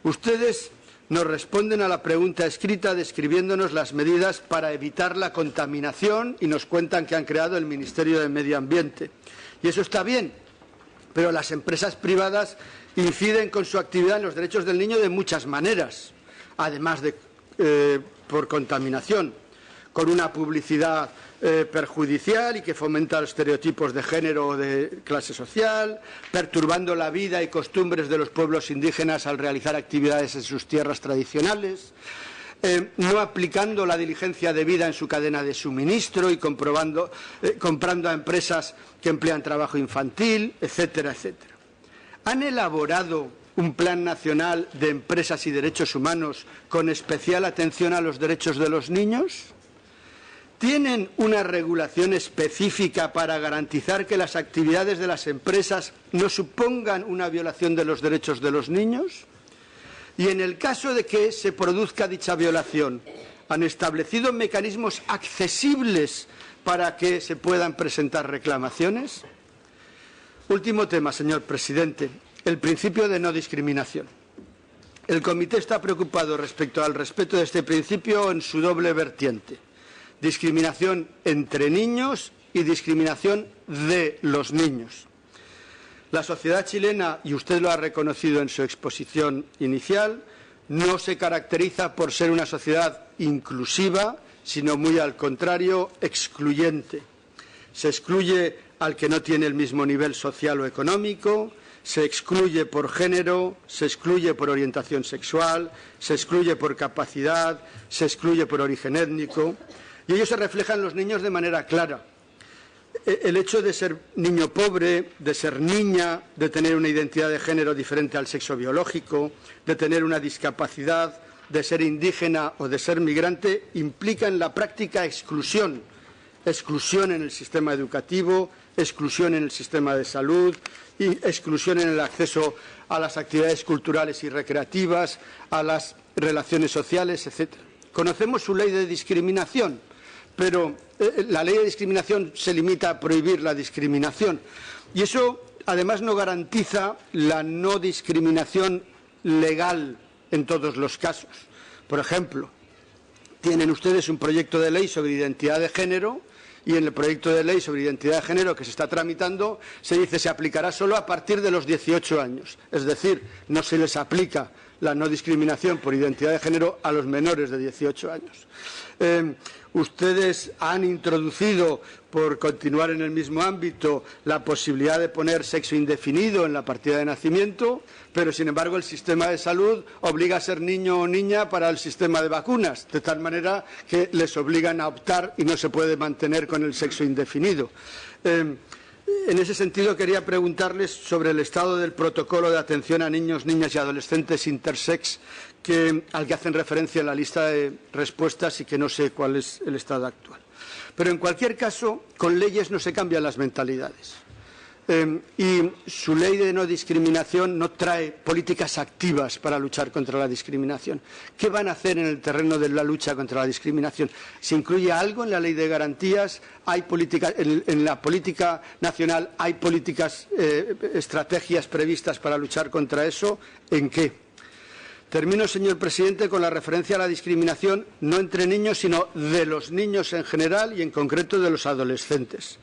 Ustedes nos responden a la pregunta escrita describiéndonos las medidas para evitar la contaminación y nos cuentan que han creado el Ministerio de Medio Ambiente. Y eso está bien, pero las empresas privadas inciden con su actividad en los derechos del niño de muchas maneras, además de por contaminación, con una publicidad perjudicial y que fomenta los estereotipos de género o de clase social, perturbando la vida y costumbres de los pueblos indígenas al realizar actividades en sus tierras tradicionales, no aplicando la diligencia debida en su cadena de suministro y comprando a empresas que emplean trabajo infantil, etcétera, etcétera. ¿Han elaborado un plan nacional de empresas y derechos humanos con especial atención a los derechos de los niños? ¿Tienen una regulación específica para garantizar que las actividades de las empresas no supongan una violación de los derechos de los niños? Y en el caso de que se produzca dicha violación, ¿han establecido mecanismos accesibles para que se puedan presentar reclamaciones? Último tema, señor presidente, el principio de no discriminación. El Comité está preocupado respecto al respeto de este principio en su doble vertiente: discriminación entre niños y discriminación de los niños. La sociedad chilena, y usted lo ha reconocido en su exposición inicial, no se caracteriza por ser una sociedad inclusiva, sino muy al contrario, excluyente. Se excluye al que no tiene el mismo nivel social o económico, se excluye por género, se excluye por orientación sexual, se excluye por capacidad, se excluye por origen étnico. Y ello se refleja en los niños de manera clara. El hecho de ser niño pobre, de ser niña, de tener una identidad de género diferente al sexo biológico, de tener una discapacidad, de ser indígena o de ser migrante, implica en la práctica exclusión. Exclusión en el sistema educativo, exclusión en el sistema de salud, y exclusión en el acceso a las actividades culturales y recreativas, a las relaciones sociales, etc. Conocemos su ley de discriminación, pero la ley de discriminación se limita a prohibir la discriminación. Y eso, además, no garantiza la no discriminación legal en todos los casos. Por ejemplo, tienen ustedes un proyecto de ley sobre identidad de género y en el proyecto de ley sobre identidad de género que se está tramitando se dice que se aplicará solo a partir de los 18 años. Es decir, no se les aplica la no discriminación por identidad de género a los menores de 18 años. Ustedes han introducido, por continuar en el mismo ámbito, la posibilidad de poner sexo indefinido en la partida de nacimiento, pero sin embargo el sistema de salud obliga a ser niño o niña para el sistema de vacunas, de tal manera que les obligan a optar y no se puede mantener con el sexo indefinido. En ese sentido, quería preguntarles sobre el estado del protocolo de atención a niños, niñas y adolescentes intersex, al que hacen referencia en la lista de respuestas y que no sé cuál es el estado actual. Pero en cualquier caso, con leyes no se cambian las mentalidades. Y su ley de no discriminación no trae políticas activas para luchar contra la discriminación. ¿Qué van a hacer en el terreno de la lucha contra la discriminación? ¿Se incluye algo en la ley de garantías? ¿Hay política, en la política nacional hay políticas, estrategias previstas para luchar contra eso? ¿En qué? Termino, señor presidente, con la referencia a la discriminación no entre niños, sino de los niños en general y en concreto de los adolescentes.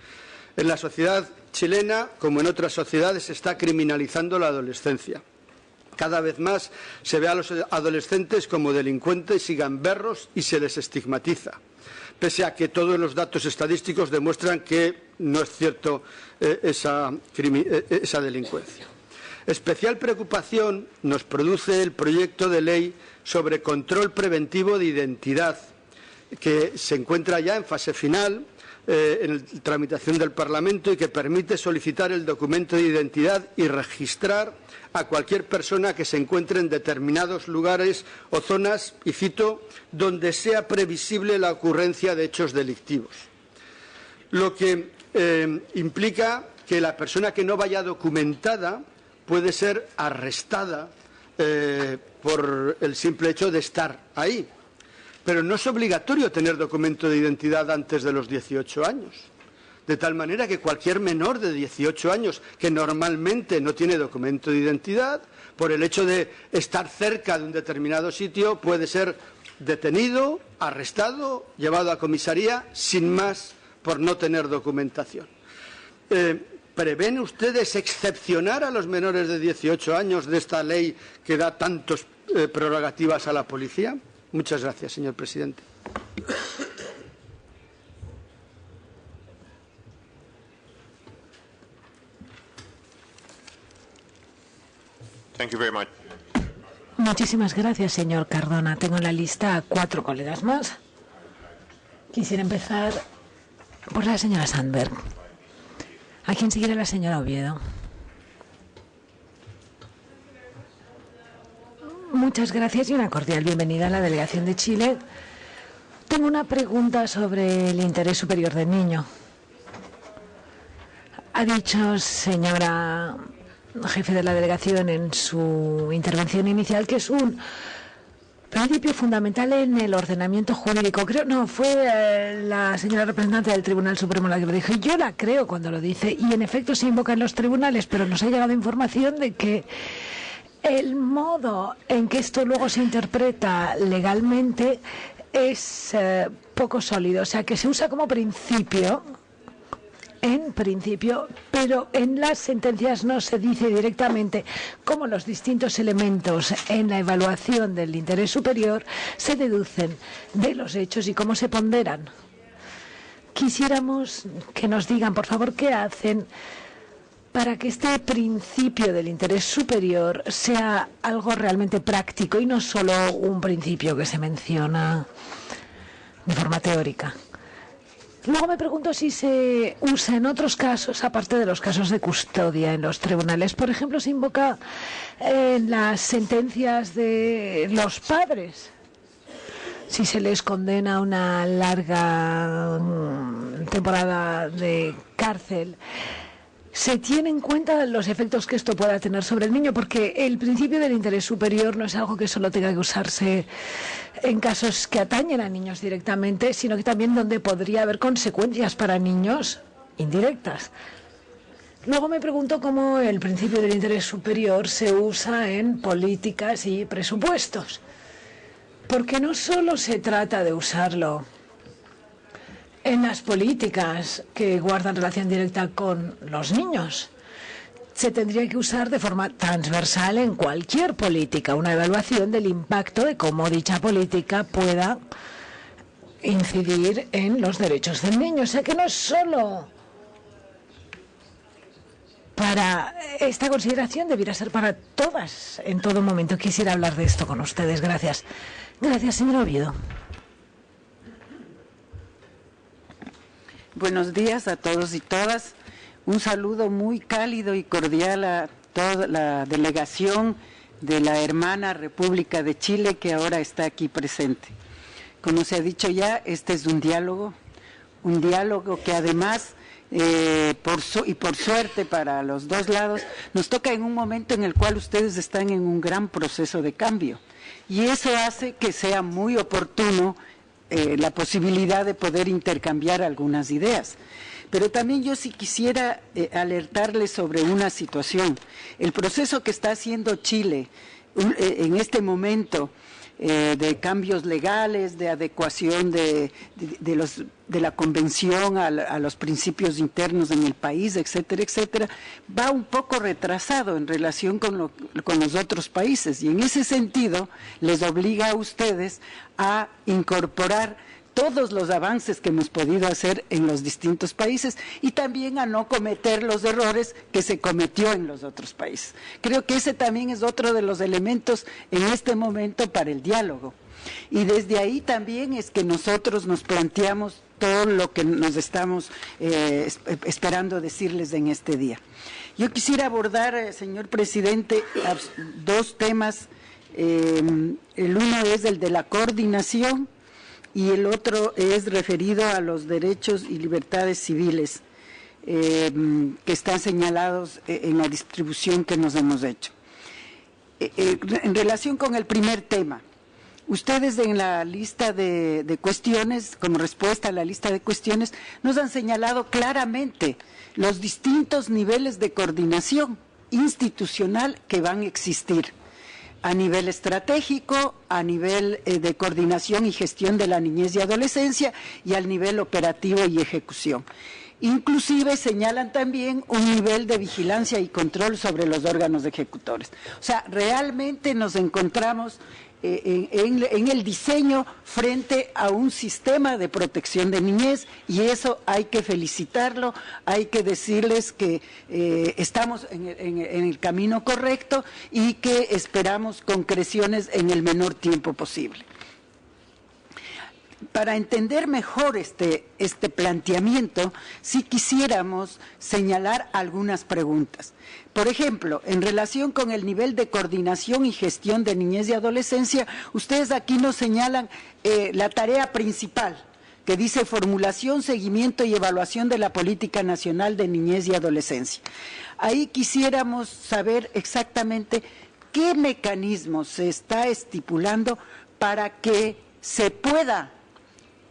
En la sociedad chilena, como en otras sociedades, se está criminalizando la adolescencia. Cada vez más se ve a los adolescentes como delincuentes y gamberros y se les estigmatiza, pese a que todos los datos estadísticos demuestran que no es cierto esa delincuencia. Especial preocupación nos produce el proyecto de ley sobre control preventivo de identidad, que se encuentra ya en fase final en la tramitación del Parlamento y que permite solicitar el documento de identidad y registrar a cualquier persona que se encuentre en determinados lugares o zonas, y cito, donde sea previsible la ocurrencia de hechos delictivos. Lo que implica que la persona que no vaya documentada puede ser arrestada por el simple hecho de estar ahí. Pero no es obligatorio tener documento de identidad antes de los 18 años. De tal manera que cualquier menor de 18 años que normalmente no tiene documento de identidad, por el hecho de estar cerca de un determinado sitio, puede ser detenido, arrestado, llevado a comisaría, sin más, por no tener documentación. ¿Prevén ustedes excepcionar a los menores de 18 años de esta ley que da tantas prerrogativas a la policía? Muchas gracias, señor presidente. Thank you very much. Muchísimas gracias, señor Cardona. Tengo en la lista a 4 colegas más. Quisiera empezar por la señora Sandberg. ¿A quién sigue la señora Oviedo? Muchas gracias y una cordial bienvenida a la delegación de Chile. Tengo una pregunta sobre el interés superior del niño. Ha dicho, señora jefe de la delegación, en su intervención inicial, que es un principio fundamental en el ordenamiento jurídico. Creo, no, fue la señora representante del Tribunal Supremo la que lo dijo. Yo la creo cuando lo dice, y en efecto se invoca en los tribunales, pero nos ha llegado información de que el modo en que esto luego se interpreta legalmente es poco sólido. O sea, que se usa como principio, en principio, pero en las sentencias no se dice directamente cómo los distintos elementos en la evaluación del interés superior se deducen de los hechos y cómo se ponderan. Quisiéramos que nos digan, por favor, qué hacen para que este principio del interés superior sea algo realmente práctico y no solo un principio que se menciona de forma teórica. Luego me pregunto si se usa en otros casos, aparte de los casos de custodia en los tribunales. Por ejemplo, se invoca en las sentencias de los padres, si se les condena a una larga temporada de cárcel. ¿Se tiene en cuenta los efectos que esto pueda tener sobre el niño? Porque el principio del interés superior no es algo que solo tenga que usarse en casos que atañen a niños directamente, sino que también donde podría haber consecuencias para niños indirectas. Luego me pregunto cómo el principio del interés superior se usa en políticas y presupuestos. Porque no solo se trata de usarlo en las políticas que guardan relación directa con los niños, se tendría que usar de forma transversal en cualquier política, una evaluación del impacto de cómo dicha política pueda incidir en los derechos del niño. O sea que no es solo para esta consideración, debiera ser para todas en todo momento. Quisiera hablar de esto con ustedes. Gracias. Gracias, señor Oviedo. Buenos días a todos y todas. Un saludo muy cálido y cordial a toda la delegación de la hermana República de Chile que ahora está aquí presente. Como se ha dicho ya, este es un diálogo que además, por suerte para los dos lados, nos toca en un momento en el cual ustedes están en un gran proceso de cambio. Y eso hace que sea muy oportuno la posibilidad de poder intercambiar algunas ideas. Pero también yo sí quisiera alertarles sobre una situación. El proceso que está haciendo Chile en este momento de cambios legales, de adecuación de la convención a los principios internos en el país, etcétera, etcétera, va un poco retrasado en relación con los otros países. Y en ese sentido les obliga a ustedes a incorporar todos los avances que hemos podido hacer en los distintos países y también a no cometer los errores que se cometió en los otros países. Creo que ese también es otro de los elementos en este momento para el diálogo. Y desde ahí también es que nosotros nos planteamos todo lo que nos estamos esperando decirles en este día. Yo quisiera abordar, señor presidente, dos temas. El uno es el de la coordinación y el otro es referido a los derechos y libertades civiles que están señalados en la distribución que nos hemos hecho. En relación con el primer tema, ustedes en la lista de cuestiones, como respuesta a la lista de cuestiones, nos han señalado claramente los distintos niveles de coordinación institucional que van a existir. A nivel estratégico, a nivel de coordinación y gestión de la niñez y adolescencia y al nivel operativo y ejecución. Inclusive señalan también un nivel de vigilancia y control sobre los órganos ejecutores. O sea, realmente nos encontramos en el diseño frente a un sistema de protección de niñez y eso hay que felicitarlo, hay que decirles que estamos en el camino correcto y que esperamos concreciones en el menor tiempo posible. Para entender mejor este planteamiento, sí quisiéramos señalar algunas preguntas. Por ejemplo, en relación con el nivel de coordinación y gestión de niñez y adolescencia, ustedes aquí nos señalan la tarea principal, que dice formulación, seguimiento y evaluación de la Política Nacional de Niñez y Adolescencia. Ahí quisiéramos saber exactamente qué mecanismos se está estipulando para que se pueda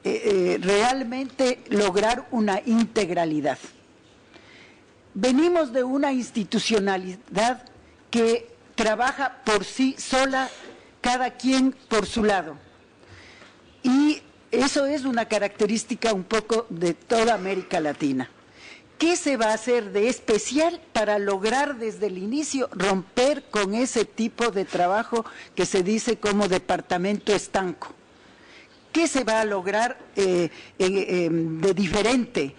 realmente lograr una integralidad. Venimos de una institucionalidad que trabaja por sí sola, cada quien por su lado. Y eso es una característica un poco de toda América Latina. ¿Qué se va a hacer de especial para lograr desde el inicio romper con ese tipo de trabajo que se dice como departamento estanco? ¿Qué se va a lograr de diferente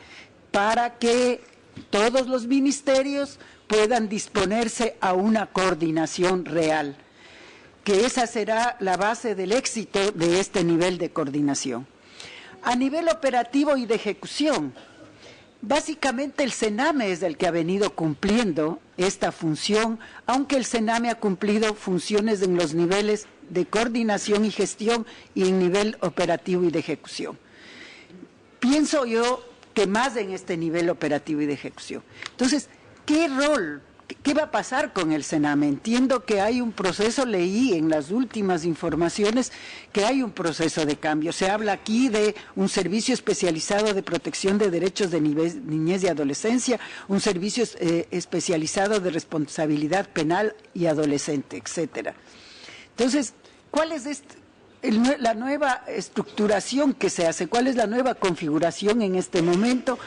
para que todos los ministerios puedan disponerse a una coordinación real? Que esa será la base del éxito de este nivel de coordinación. A nivel operativo y de ejecución, básicamente el CENAME es el que ha venido cumpliendo esta función, aunque el CENAME ha cumplido funciones en los niveles de coordinación y gestión y en nivel operativo y de ejecución. Pienso yo que más en este nivel operativo y de ejecución. Entonces, ¿qué rol? ¿Qué va a pasar con el CENAME? Entiendo que hay un proceso, leí en las últimas informaciones que hay un proceso de cambio. Se habla aquí de un servicio especializado de protección de derechos de niñez y adolescencia, un servicio especializado de responsabilidad penal y adolescente, etcétera. Entonces, ¿cuál es la nueva estructuración que se hace? ¿Cuál es la nueva configuración en este momento?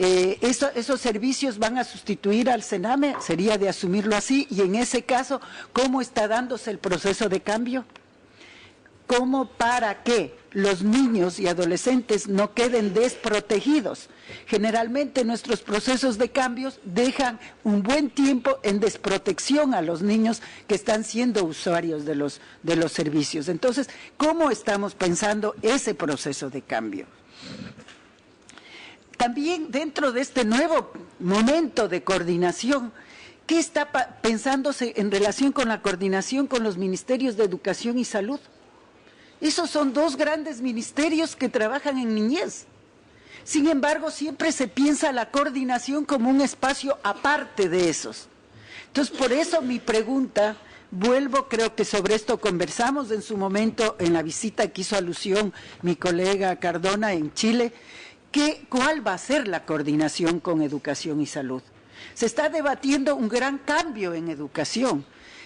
¿Esos servicios van a sustituir al Sename? Sería de asumirlo así. Y en ese caso, ¿cómo está dándose el proceso de cambio? ¿Cómo para que los niños y adolescentes no queden desprotegidos? Generalmente nuestros procesos de cambios dejan un buen tiempo en desprotección a los niños que están siendo usuarios de los servicios. Entonces, ¿cómo estamos pensando ese proceso de cambio? También dentro de este nuevo momento de coordinación, ¿qué está pensándose en relación con la coordinación con los ministerios de Educación y Salud? Esos son dos grandes ministerios que trabajan en niñez. Sin embargo, siempre se piensa la coordinación como un espacio aparte de esos. Entonces, por eso mi pregunta, creo que sobre esto conversamos en su momento en la visita que hizo alusión mi colega Cardona en Chile, ¿cuál va a ser la coordinación con Educación y Salud? Se está debatiendo un gran cambio en educación,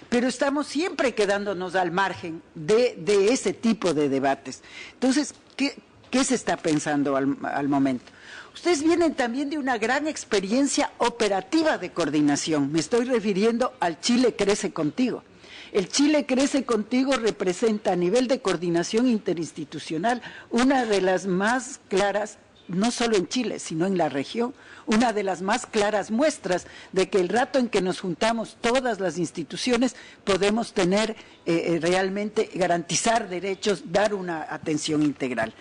pero estamos siempre quedándonos al margen de ese tipo de debates. Entonces, ¿qué se está pensando al momento? Ustedes vienen también de una gran experiencia operativa de coordinación. Me estoy refiriendo al Chile Crece Contigo. El Chile Crece Contigo representa a nivel de coordinación interinstitucional una de las más claras, no solo en Chile, sino en la región, una de las más claras muestras de que el rato en que nos juntamos todas las instituciones podemos tener realmente garantizar derechos, dar una atención integral.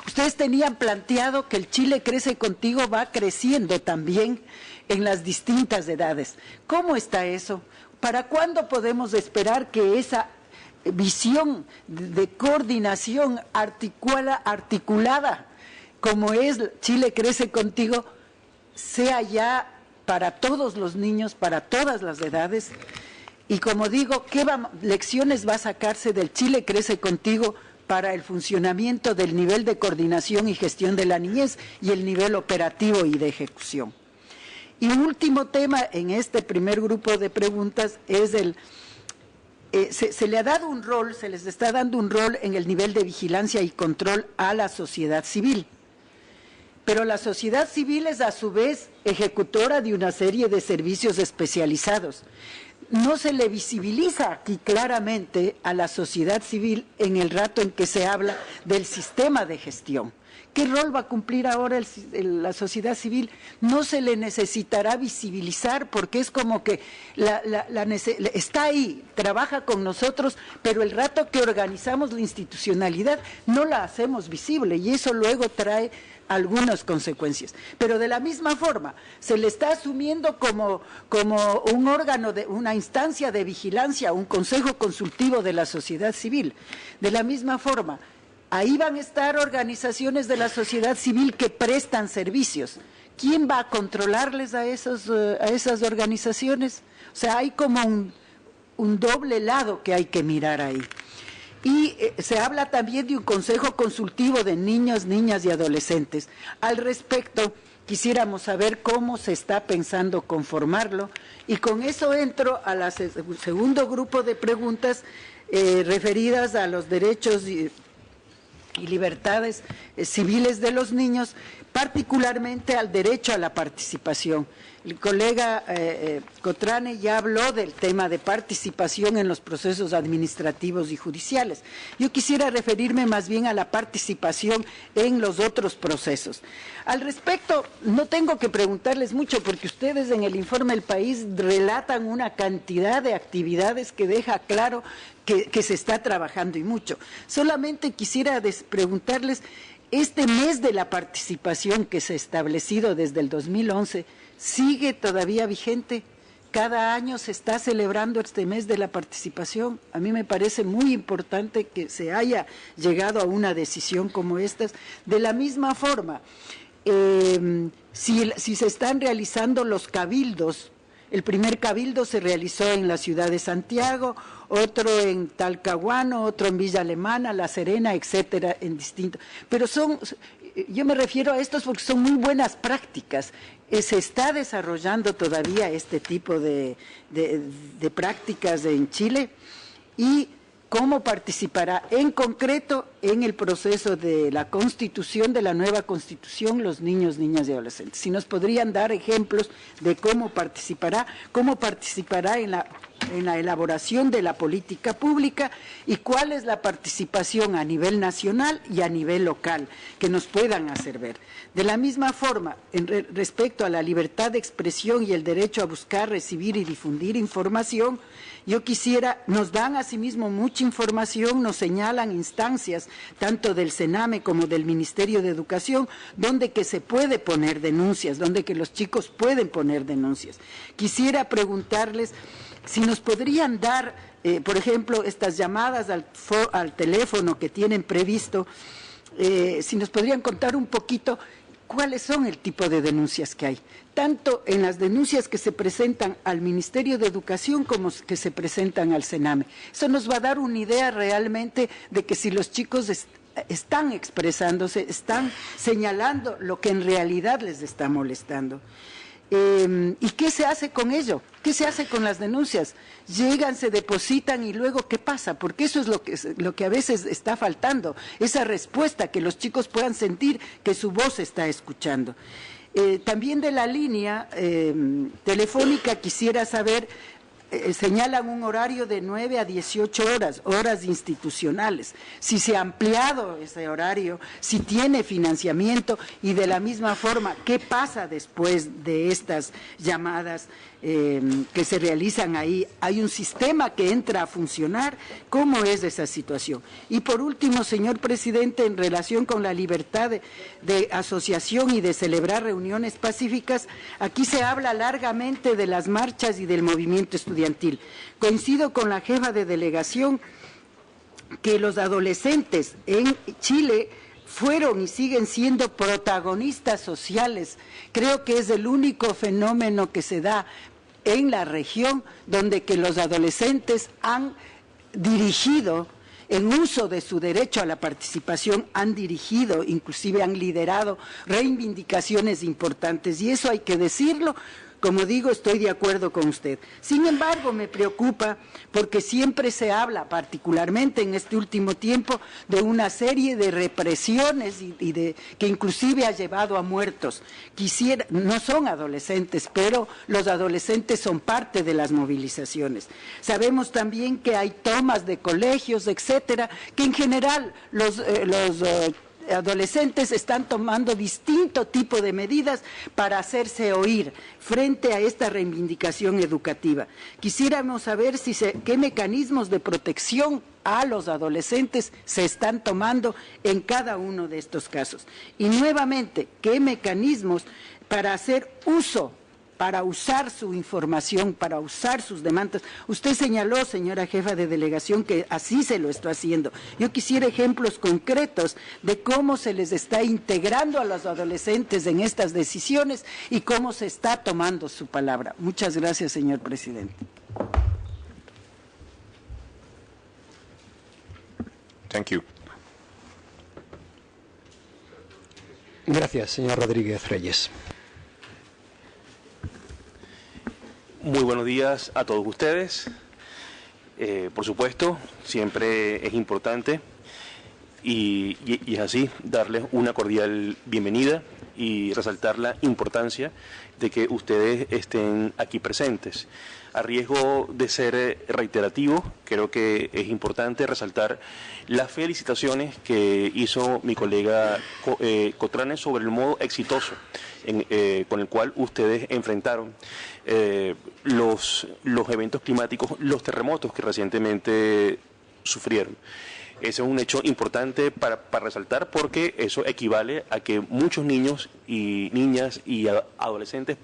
Ustedes tenían planteado que el Chile Crece Contigo va creciendo también en las distintas edades. ¿Cómo está eso? ¿Para cuándo podemos esperar que esa visión de coordinación articulada como es Chile Crece Contigo, sea ya para todos los niños, para todas las edades? Y como digo, ¿qué lecciones va a sacarse del Chile Crece Contigo para el funcionamiento del nivel de coordinación y gestión de la niñez y el nivel operativo y de ejecución? Y un último tema en este primer grupo de preguntas es se le ha dado un rol, se les está dando un rol en el nivel de vigilancia y control a la sociedad civil. Pero la sociedad civil es a su vez ejecutora de una serie de servicios especializados. No se le visibiliza aquí claramente a la sociedad civil en el rato en que se habla del sistema de gestión. ¿Qué rol va a cumplir ahora la sociedad civil? No se le necesitará visibilizar porque es como que está ahí, trabaja con nosotros, pero el rato que organizamos la institucionalidad no la hacemos visible y eso luego trae algunas consecuencias. Pero de la misma forma, se le está asumiendo como un órgano, una instancia de vigilancia, un consejo consultivo de la sociedad civil. De la misma forma, ahí van a estar organizaciones de la sociedad civil que prestan servicios. ¿Quién va a controlarles a esas organizaciones? O sea, hay como un doble lado que hay que mirar ahí. Y se habla también de un consejo consultivo de niños, niñas y adolescentes. Al respecto, quisiéramos saber cómo se está pensando conformarlo. Y con eso entro al segundo grupo de preguntas referidas a los derechos y libertades civiles de los niños, particularmente al derecho a la participación. El colega Cotrane ya habló del tema de participación en los procesos administrativos y judiciales. Yo quisiera referirme más bien a la participación en los otros procesos. Al respecto, no tengo que preguntarles mucho porque ustedes en el informe El País relatan una cantidad de actividades que deja claro que se está trabajando y mucho. Solamente quisiera preguntarles, este mes de la participación que se ha establecido desde el 2011, ¿sigue todavía vigente? Cada año se está celebrando este mes de la participación. A mí me parece muy importante que se haya llegado a una decisión como esta. De la misma forma, si se están realizando los cabildos, el primer cabildo se realizó en la ciudad de Santiago, otro en Talcahuano, otro en Villa Alemana, La Serena, etcétera, en distintos. Pero yo me refiero a estos porque son muy buenas prácticas. Se está desarrollando todavía este tipo de prácticas en Chile y cómo participará en concreto en el proceso de la constitución, de la nueva constitución, los niños, niñas y adolescentes. Si nos podrían dar ejemplos de cómo participará en la elaboración de la política pública y cuál es la participación a nivel nacional y a nivel local, que nos puedan hacer ver. De la misma forma, respecto a la libertad de expresión y el derecho a buscar, recibir y difundir información, yo quisiera, nos dan asimismo mucha información, nos señalan instancias, tanto del Sename como del Ministerio de Educación, donde que se puede poner denuncias, donde que los chicos pueden poner denuncias. Quisiera preguntarles si nos podrían dar, por ejemplo, estas llamadas al teléfono que tienen previsto, si nos podrían contar un poquito cuáles son el tipo de denuncias que hay, tanto en las denuncias que se presentan al Ministerio de Educación como que se presentan al Sename. Eso nos va a dar una idea realmente de que si los chicos están expresándose, están señalando lo que en realidad les está molestando. ¿Y qué se hace con ello? ¿Qué se hace con las denuncias? Llegan, se depositan y luego ¿qué pasa? Porque eso es lo que a veces está faltando, esa respuesta, que los chicos puedan sentir que su voz se está escuchando. También de la línea telefónica quisiera saber, señalan un horario de 9 a 18 horas institucionales. Si se ha ampliado ese horario, si tiene financiamiento y de la misma forma, ¿qué pasa después de estas llamadas que se realizan ahí? ¿Hay un sistema que entra a funcionar? ¿Cómo es esa situación? Y por último, señor presidente, en relación con la libertad de asociación y de celebrar reuniones pacíficas, aquí se habla largamente de las marchas y del movimiento estudiantil. Coincido con la jefa de delegación que los adolescentes en Chile fueron y siguen siendo protagonistas sociales. Creo que es el único fenómeno que se da en la región donde que los adolescentes han dirigido, en uso de su derecho a la participación, han dirigido, inclusive han liderado reivindicaciones importantes, y eso hay que decirlo. Como digo, estoy de acuerdo con usted. Sin embargo, me preocupa porque siempre se habla, particularmente en este último tiempo, de una serie de represiones que inclusive ha llevado a muertos. No son adolescentes, pero los adolescentes son parte de las movilizaciones. Sabemos también que hay tomas de colegios, etcétera, que en general los adolescentes están tomando distinto tipo de medidas para hacerse oír frente a esta reivindicación educativa. Quisiéramos saber qué mecanismos de protección a los adolescentes se están tomando en cada uno de estos casos. Y nuevamente, qué mecanismos para hacer uso, para usar su información, para usar sus demandas. Usted señaló, señora jefa de delegación, que así se lo está haciendo. Yo quisiera ejemplos concretos de cómo se les está integrando a los adolescentes en estas decisiones y cómo se está tomando su palabra. Muchas gracias, señor presidente. Thank you. Gracias, señor Rodríguez Reyes. Muy buenos días a todos ustedes. Por supuesto, siempre es importante y es así, darles una cordial bienvenida y resaltar la importancia de que ustedes estén aquí presentes. A riesgo de ser reiterativo, creo que es importante resaltar las felicitaciones que hizo mi colega Cotrane sobre el modo exitoso con el cual ustedes enfrentaron los eventos climáticos, los terremotos que recientemente sufrieron. Ese es un hecho importante para resaltar, porque eso equivale a que muchos niños y niñas y adolescentes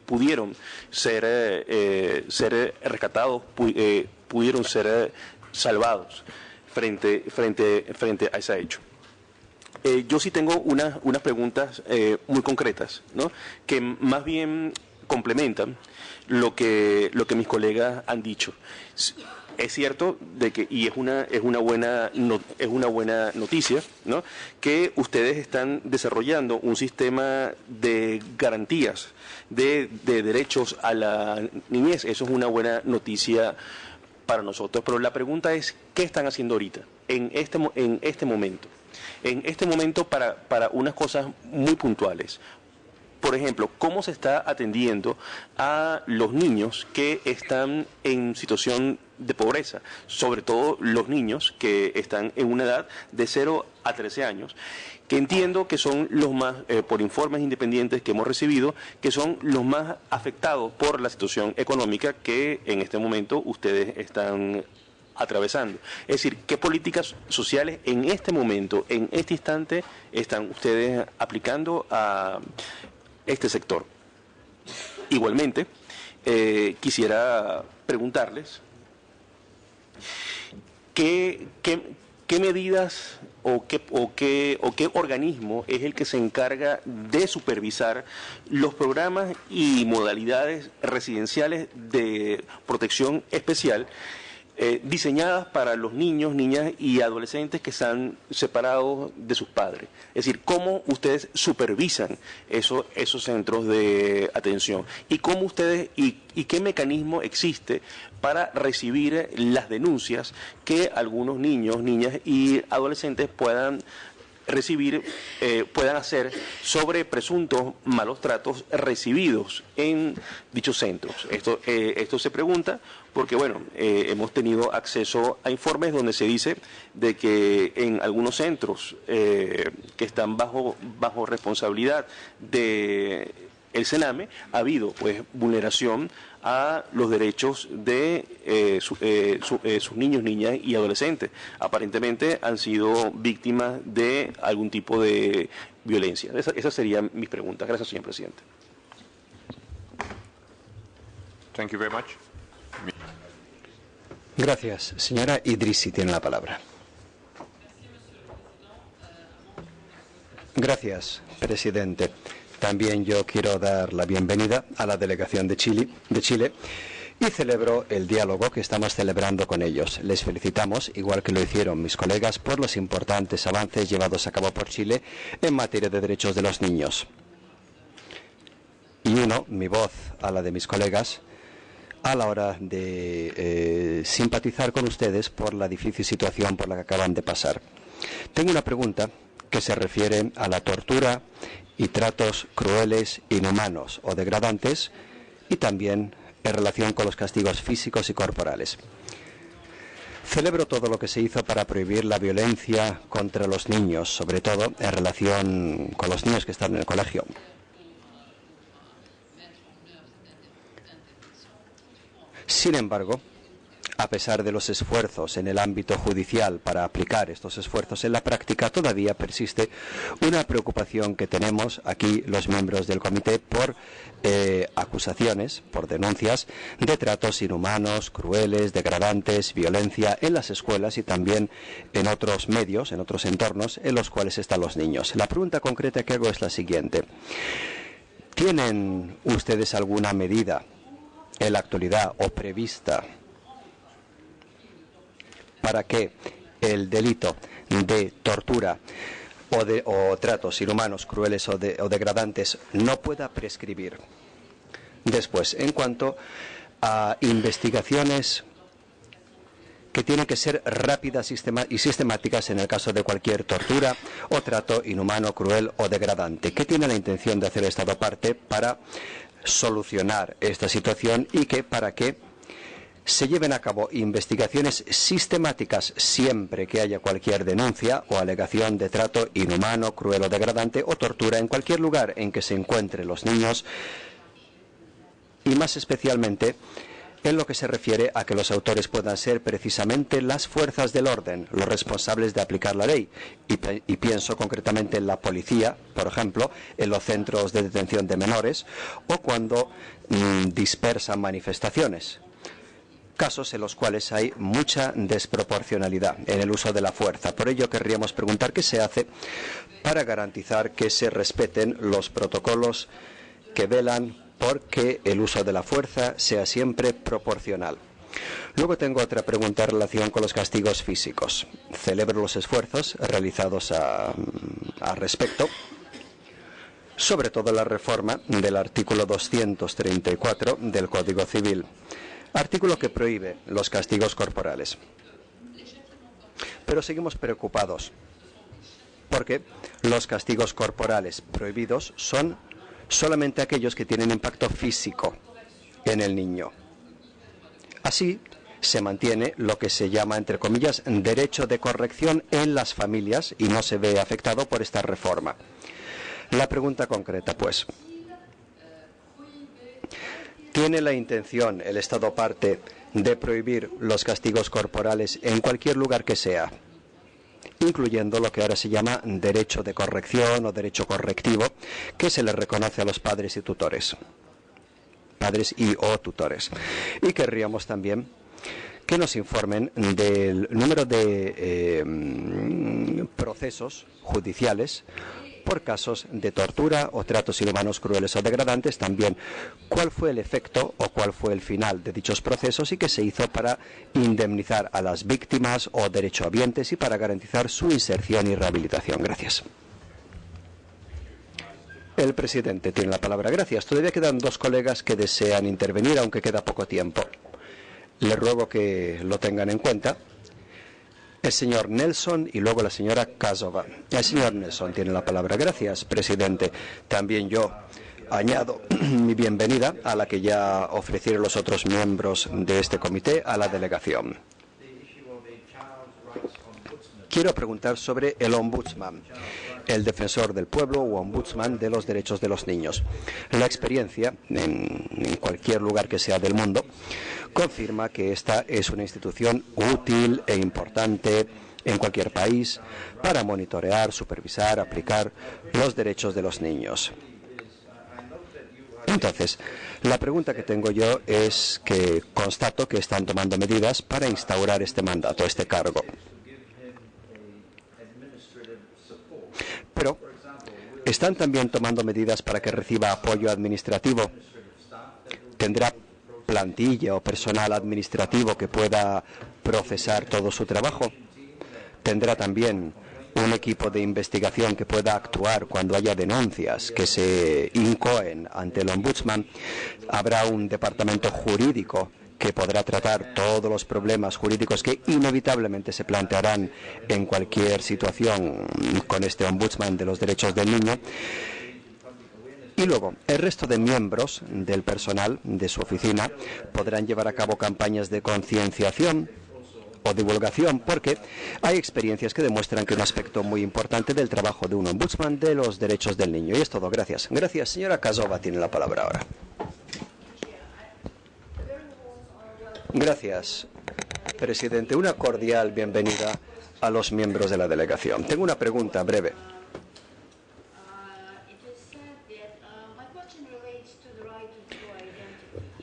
pudieron ser rescatados, pudieron ser salvados frente a ese hecho. Yo sí tengo unas preguntas muy concretas, ¿no?, que más bien complementan lo que mis colegas han dicho. Es cierto de que, y es una buena noticia, ¿no?, que ustedes están desarrollando un sistema de garantías de derechos a la niñez. Eso es una buena noticia para nosotros. Pero la pregunta es, ¿qué están haciendo ahorita, en este momento? En este momento para unas cosas muy puntuales. Por ejemplo, ¿cómo se está atendiendo a los niños que están en situación de pobreza? Sobre todo los niños que están en una edad de 0 a 13 años, que entiendo que son los más, por informes independientes que hemos recibido, que son los más afectados por la situación económica que en este momento ustedes están atravesando. Es decir, ¿qué políticas sociales en este momento, en este instante, están ustedes aplicando a este sector? Igualmente, quisiera preguntarles qué medidas o qué organismo es el que se encarga de supervisar los programas y modalidades residenciales de protección especial diseñadas para los niños, niñas y adolescentes que están separados de sus padres. Es decir, ¿cómo ustedes supervisan esos centros de atención? ¿Y cómo ustedes y qué mecanismo existe para recibir las denuncias que algunos niños, niñas y adolescentes puedan recibir, puedan hacer sobre presuntos malos tratos recibidos en dichos centros? Esto se pregunta porque, bueno, hemos tenido acceso a informes donde se dice de que en algunos centros que están bajo responsabilidad de el Sename ha habido pues vulneración a los derechos de sus niños, niñas y adolescentes. Aparentemente han sido víctimas de algún tipo de violencia. Esas serían mis preguntas. Gracias, señor presidente. Thank you very much. Gracias. Señora Idrissi tiene la palabra. Gracias, presidente. También yo quiero dar la bienvenida a la delegación de Chile y celebro el diálogo que estamos celebrando con ellos. Les felicitamos, igual que lo hicieron mis colegas, por los importantes avances llevados a cabo por Chile en materia de derechos de los niños. Y uno mi voz a la de mis colegas a la hora de simpatizar con ustedes por la difícil situación por la que acaban de pasar. Tengo una pregunta que se refiere a la tortura y tratos crueles, inhumanos o degradantes, y también en relación con los castigos físicos y corporales. Celebro todo lo que se hizo para prohibir la violencia contra los niños, sobre todo en relación con los niños que están en el colegio. Sin embargo, a pesar de los esfuerzos en el ámbito judicial para aplicar estos esfuerzos en la práctica, todavía persiste una preocupación que tenemos aquí los miembros del comité por acusaciones, por denuncias de tratos inhumanos, crueles, degradantes, violencia en las escuelas y también en otros medios, en otros entornos en los cuales están los niños. La pregunta concreta que hago es la siguiente. ¿Tienen ustedes alguna medida en la actualidad o prevista para que el delito de tortura o tratos inhumanos, crueles o degradantes no pueda prescribir? Después, en cuanto a investigaciones que tienen que ser rápidas y sistemáticas en el caso de cualquier tortura o trato inhumano, cruel o degradante, ¿qué tiene la intención de hacer el Estado parte para solucionar esta situación y para que se lleven a cabo investigaciones sistemáticas siempre que haya cualquier denuncia o alegación de trato inhumano, cruel o degradante o tortura en cualquier lugar en que se encuentren los niños, y más especialmente en lo que se refiere a que los autores puedan ser precisamente las fuerzas del orden, los responsables de aplicar la ley? Y pienso concretamente en la policía, por ejemplo, en los centros de detención de menores o cuando dispersan manifestaciones. Casos en los cuales hay mucha desproporcionalidad en el uso de la fuerza. Por ello querríamos preguntar qué se hace para garantizar que se respeten los protocolos que velan por que el uso de la fuerza sea siempre proporcional. Luego tengo otra pregunta en relación con los castigos físicos. Celebro los esfuerzos realizados al respecto, sobre todo la reforma del artículo 234 del Código Civil. Artículo que prohíbe los castigos corporales. Pero seguimos preocupados porque los castigos corporales prohibidos son solamente aquellos que tienen impacto físico en el niño. Así se mantiene lo que se llama, entre comillas, derecho de corrección en las familias y no se ve afectado por esta reforma. La pregunta concreta, pues, ¿tiene la intención el Estado parte de prohibir los castigos corporales en cualquier lugar que sea, incluyendo lo que ahora se llama derecho de corrección o derecho correctivo, que se le reconoce a los padres y tutores? Padres y o tutores. Y querríamos también que nos informen del número de procesos judiciales por casos de tortura o tratos inhumanos, crueles o degradantes, también cuál fue el efecto o cuál fue el final de dichos procesos y qué se hizo para indemnizar a las víctimas o derechohabientes y para garantizar su inserción y rehabilitación. Gracias. El presidente tiene la palabra. Gracias. Todavía quedan dos colegas que desean intervenir, aunque queda poco tiempo. Les ruego que lo tengan en cuenta. El señor Nelson y luego la señora Kazova. El señor Nelson tiene la palabra. Gracias, presidente. También yo añado mi bienvenida a la que ya ofrecieron los otros miembros de este comité a la delegación. Quiero preguntar sobre el ombudsman, el defensor del pueblo o ombudsman de los derechos de los niños. La experiencia en cualquier lugar que sea del mundo confirma que esta es una institución útil e importante en cualquier país para monitorear, supervisar, aplicar los derechos de los niños. Entonces, la pregunta que tengo yo es que constato que están tomando medidas para instaurar este mandato, este cargo. Pero están también tomando medidas para que reciba apoyo administrativo. ¿Tendrá plantilla o personal administrativo que pueda procesar todo su trabajo? ¿Tendrá también un equipo de investigación que pueda actuar cuando haya denuncias que se incoen ante el ombudsman? ¿Habrá un departamento jurídico que podrá tratar todos los problemas jurídicos que inevitablemente se plantearán en cualquier situación con este ombudsman de los derechos del niño? Y luego, el resto de miembros del personal de su oficina podrán llevar a cabo campañas de concienciación o divulgación, porque hay experiencias que demuestran que un aspecto muy importante del trabajo de un ombudsman de los derechos del niño. Y es todo. Gracias. Gracias. Señora Kazova tiene la palabra ahora. Gracias, presidente. Una cordial bienvenida a los miembros de la delegación. Tengo una pregunta breve.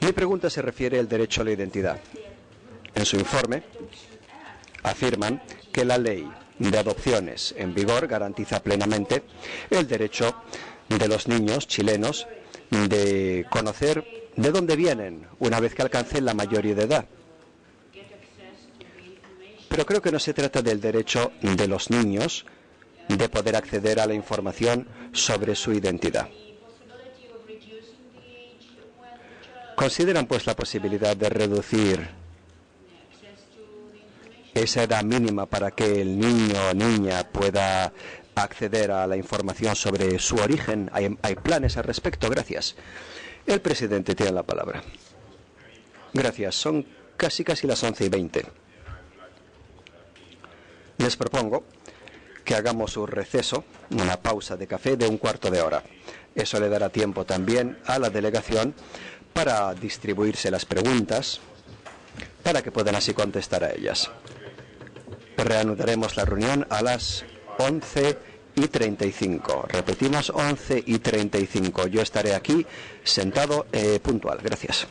Mi pregunta se refiere al derecho a la identidad. En su informe afirman que la ley de adopciones en vigor garantiza plenamente el derecho de los niños chilenos de conocer de dónde vienen una vez que alcancen la mayoría de edad. Pero creo que no se trata del derecho de los niños de poder acceder a la información sobre su identidad. ¿Consideran pues la posibilidad de reducir esa edad mínima para que el niño o niña pueda acceder a la información sobre su origen? ¿Hay planes al respecto? Gracias. El presidente tiene la palabra. Gracias. Son casi las 11:20. Les propongo que hagamos un receso, una pausa de café de un cuarto de hora. Eso le dará tiempo también a la delegación para distribuirse las preguntas, para que puedan así contestar a ellas. Reanudaremos la reunión a las 11:35. Repetimos, 11:35. Yo estaré aquí sentado puntual. Gracias.